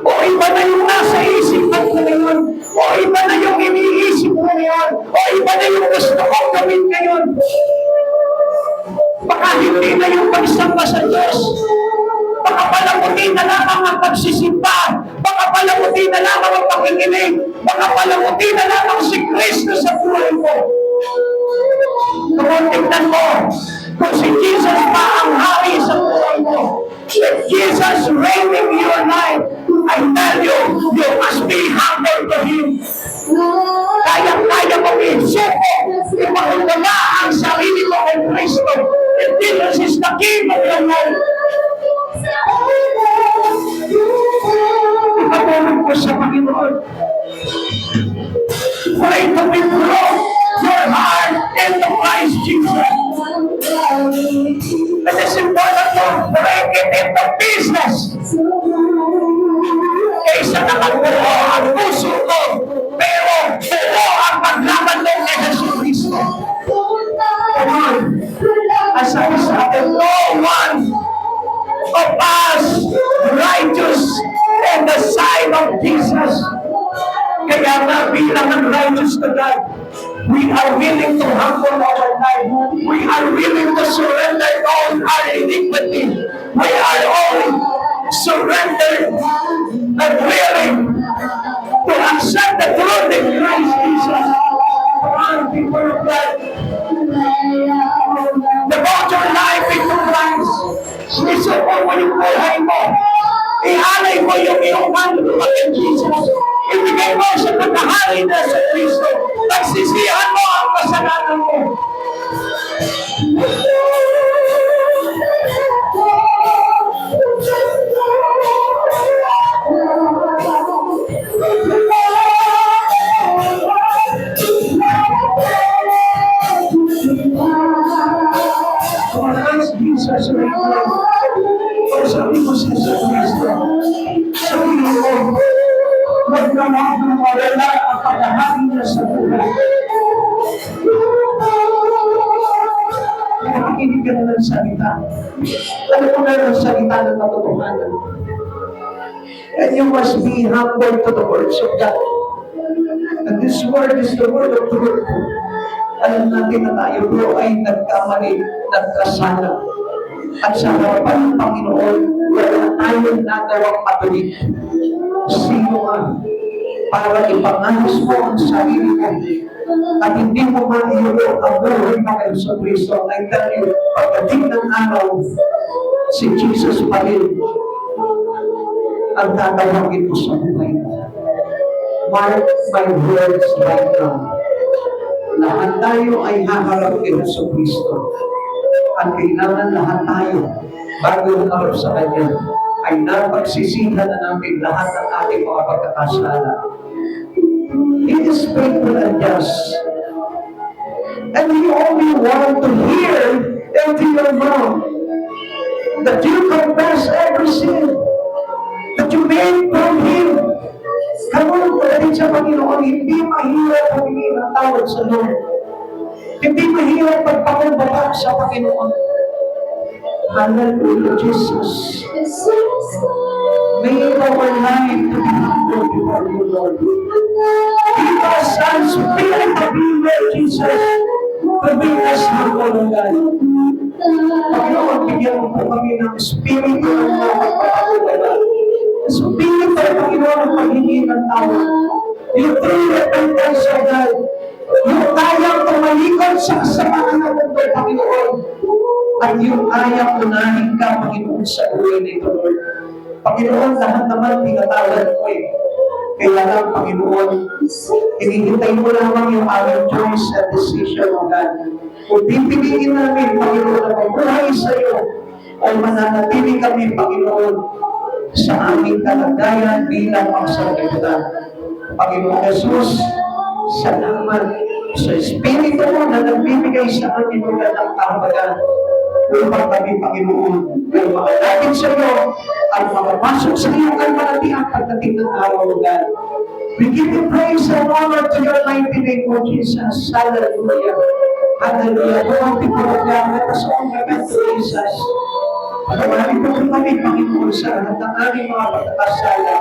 Speaker 1: O iba na yung nasa isipan ko ngayon? O iba na yung iniisip ko ngayon? O iba na yung gusto kong gawin ngayon? Baka hindi na yung pagsamba sa Diyos. Baka palamutin na lamang ang pagsisimba. Baka palamutin na lamang ang pakikinig. Baka palamutin na lamang si Kristo sa buhay mo. Kung tignan mo, kung si Jesus pa ang hari sa buhay mo, if Jesus reigning your life, I tell you, you must be humble to Him. Kaya mong isuko, ipakumbaba ang sarili mo kay Kristo. And Jesus is the King of your life. Ipatulog ko sa Panginoon. Pray to withdraw your heart into Christ Jesus. It is important to break it into pieces. Kaysa naman buo ang puso ko, pero buo ang paglaban mo kay Jesus Cristo. Come on. As I said, no one of us righteous in the sight of Jesus. Kaya nga bilang ang righteous to God, we are willing to humble our life. We are willing to surrender all our iniquity. We are all surrendered and willing to accept the truth in Christ Jesus. Come people of God, devote your life into Christ. Isuko mo yung buhay mo. Ialay mo yung iyong handlo kay Jesus. Ibigay mo sa pagkahari na sa Kristo. Pagsisihan mo ang kasalanan mo. Jesus right now. O sabi mo sa Kristo, sabi mo, magkamang mawala ang pagkahari niya sa buhay. Nakikinig ka na ng salita. Alam mo na ng salita ng katotohanan. And you must be humble to the words of God. And this word is the word of truth. Alam natin na tayo bro ay nagkamali, nagkasala. At sa harapan ng Panginoon, wala tayong nagawang matuloy. Sino ka? Para ipangayos mo ang sarili mo. At hindi mo maiulo ang buhay mo kay Jesus Cristo. I tell you, pagdating ng araw, si Jesus pa rin ang tatawagin mo sa buhay mo. Mark my words right now. Lahat tayo ay haharap kay Jesus Cristo. At kailangan lahat tayo, bago harap sa Kanya, ay napagsisihan na namin lahat ng ating mga pagkakasala. He is faithful and just. And He only want to hear into your mouth that you confess every sin that you made from Him. Kamulang pagdating sa Panginoon, hindi mahirap humingi ng tawad sa Lord. Hindi mahirap pagpakumbaba sa Panginoon. Hallelujah, Jesus. May our life to be humble before you, Lord. Give us a spirit of humility, Jesus, to witness hapon, O God. Panginoon, bigyan mo po kami ng Espiritu ng mga pagpapakilala. Espiritu, Panginoon, ang paghingi ng tawad. Yung true repentance, O God. Yung kayang tumalikod sa kasamaan ng mundo, Panginoon. At yung kayang unahin ka, Panginoon, sa buhay nito, Lord. Panginoon, lahat naman pinatawad mo eh. Kaya lang, Panginoon, hinihintay mo lamang yung aming choice and decision, O God. Kung pipiliin namin, Panginoon, na mabuhay sa iyo, o mananatili kami, Panginoon, sa aming kalagayan bilang pangsaglibutan. Panginoon Jesus, salamat sa Espiritu mo na nagbibigay sa amin ng kahabagan upang kami, Panginoon, ay makalapit sa iyo at makapasok sa iyong kalmalatian pagdating ng araw, O God. We give you praise and honor to your mighty name, O Jesus. Hallelujah. Hallelujah. Lord, we give you God. Let us all repent to Jesus. Patawarin po kami, Panginoon, sa lahat ng aming mga pagkakasala.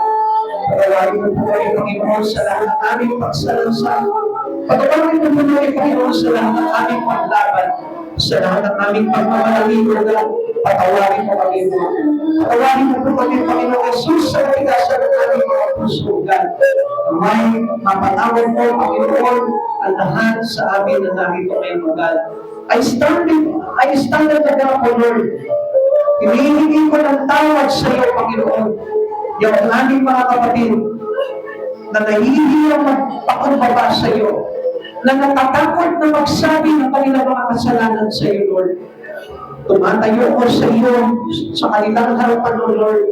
Speaker 1: Patawarin po kami, Panginoon, sa lahat ng aming pagsalansa. Patawarin po kami, Panginoon, sa lahat ng aming paglaban. Sa lahat ng aming pagmamahaligo, patawarin mo kami mo. Patawarin mo po kami, Panginoon Jesus, sa katigasan ng aming mga puso, God. May mapatawad mo, Panginoon, ang lahat sa amin na narito ngayon, God. I stand at the gap, O Lord. Hinihingi ko ng tawad sa iyo, Panginoon. Yung aming mga kapatid na nahihiyang magpakumbaba sa iyo, na natatakot na magsabi ng kanilang mga kasalanan sa iyo, Lord. Tumatayo ko sa iyo sa kanilang harapan, O Lord.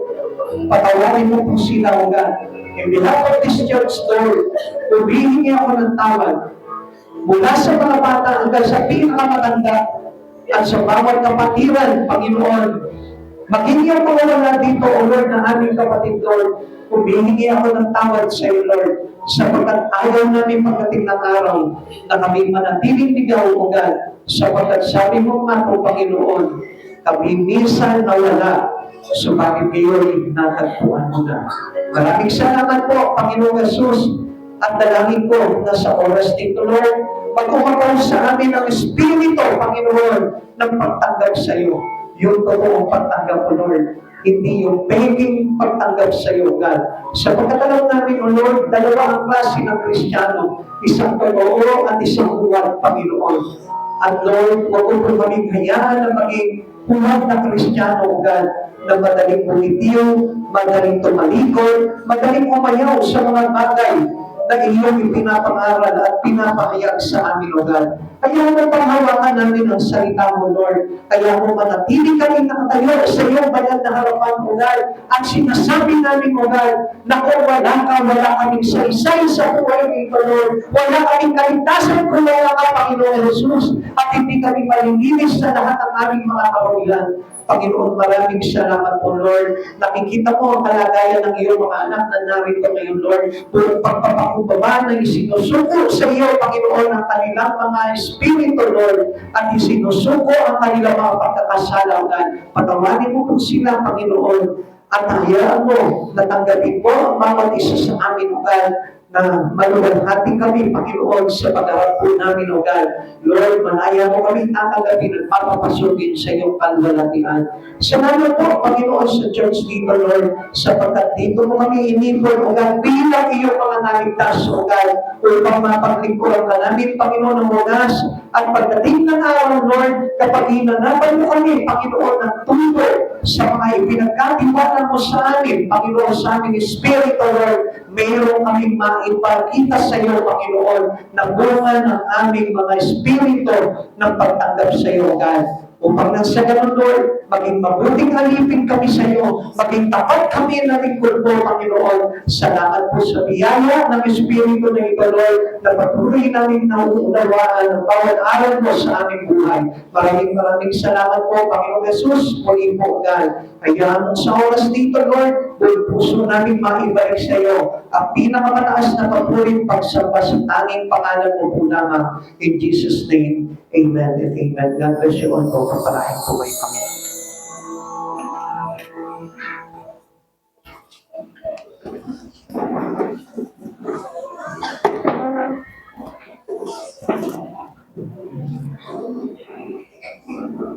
Speaker 1: Patawarin mo po sila, O God. In behalf of this church, Lord, humihingi ako ng tawad mula sa mga bata hanggang sa pinakamatanda at sa bawat kapatiran, Panginoon. Maging yung mga wala dito, O Lord, na aming kapatid, Lord. Humihingi ako ng tawad sa iyo, Lord, sapagkat ayaw namin pagdating ng araw na kami manatiling ligaw, O God, sapagkat sabi mo nga po, Panginoon, kami minsan nawala, subalit kayo'y natagpuan mo na. Maraming salamat po, Panginoon Jesus, at dalangin ko na sa oras dito, Lord, pag-umapaw sa amin ang Espiritu, Panginoon, ng pagtanggap sa iyo. Yung totoong pagtanggap, O Lord, hindi yung begging pagtanggap sa iyo, God. Sa pagkatalaw namin, O Lord, dalawa ang klase ng Kristiyano, isang totoo at isang huwag, Panginoon. At Lord, huwag po kami hayaan na maging huwag na Kristiyano, O God, na madaling bumitiyo, madaling tumalikod, madaling umayaw sa mga bagay na iyong ipinapangaral at pinapahayag sa amin, O God. Kaya mo panghawakan namin ang salita mo, Lord. Kaya mo manatili kami nakatayo sa iyong banal na harapan, O God. At sinasabi namin, O God, na kung wala ka, wala kaming saysay sa buhay nito, Lord. Wala kaming kaligtasan kung wala ka, Panginoon Jesus. At hindi kami malilinis sa lahat ng aming mga kawalan. Panginoon, maraming salamat po, Lord. Nakikita mo ang kalagayan ng iyong mga anak na narito ngayon, Lord. Buong pagpapakumbaba na isinusuko sa iyo, Panginoon, ang kanilang mga espiritu, Lord. At isinusuko ang kanilang mga pagkakasalanan. Patawarin mo po sila, Panginoon. At hayaan mo na tanggapin mo ang bawat isa sa amin, O God, na maluwalhati kami, Panginoon, sa pagharap po namin, O God. Lord, malaya mo kami tatanggapin at papapasukin sa iyong kalwalatian. Salamat po, Panginoon, sa church dito, Lord, sapagkat dito mo kami inipon, O God, bilang iyong mga naligtas, O God, upang mapaglingkuran ka namin, Panginoon, ng oras. At pagdating ng araw, Lord, kapag hinanapan mo kami, Panginoon, ng tubo sa mga ipinagkatiwala mo sa amin, Panginoon, sa aming Espiritu, Lord, mayroon kaming maipakita sa iyo, Panginoon, na bunga ng aming mga Espiritu ng pagtanggap sa iyo, God. Upang nang sa ganun, Lord, maging mabuting alipin kami sa iyo, maging tapat kami na lingkod mo, Panginoon. Salamat po sa biyaya ng Espiritu na ito, Lord, na patuloy namin nauunawaan ang bawat araw mo sa aming buhay. Maraming salamat po, Panginoon Jesus, muli po, God. Kaya sa oras dito, Lord, buong puso namin maibalik sa iyo ang pinakamataas na papuling pagsamba sa tanging pangalan mo po lamang. In Jesus' name, amen and amen. God bless you all po. Kapalain po kayo, Panginoon.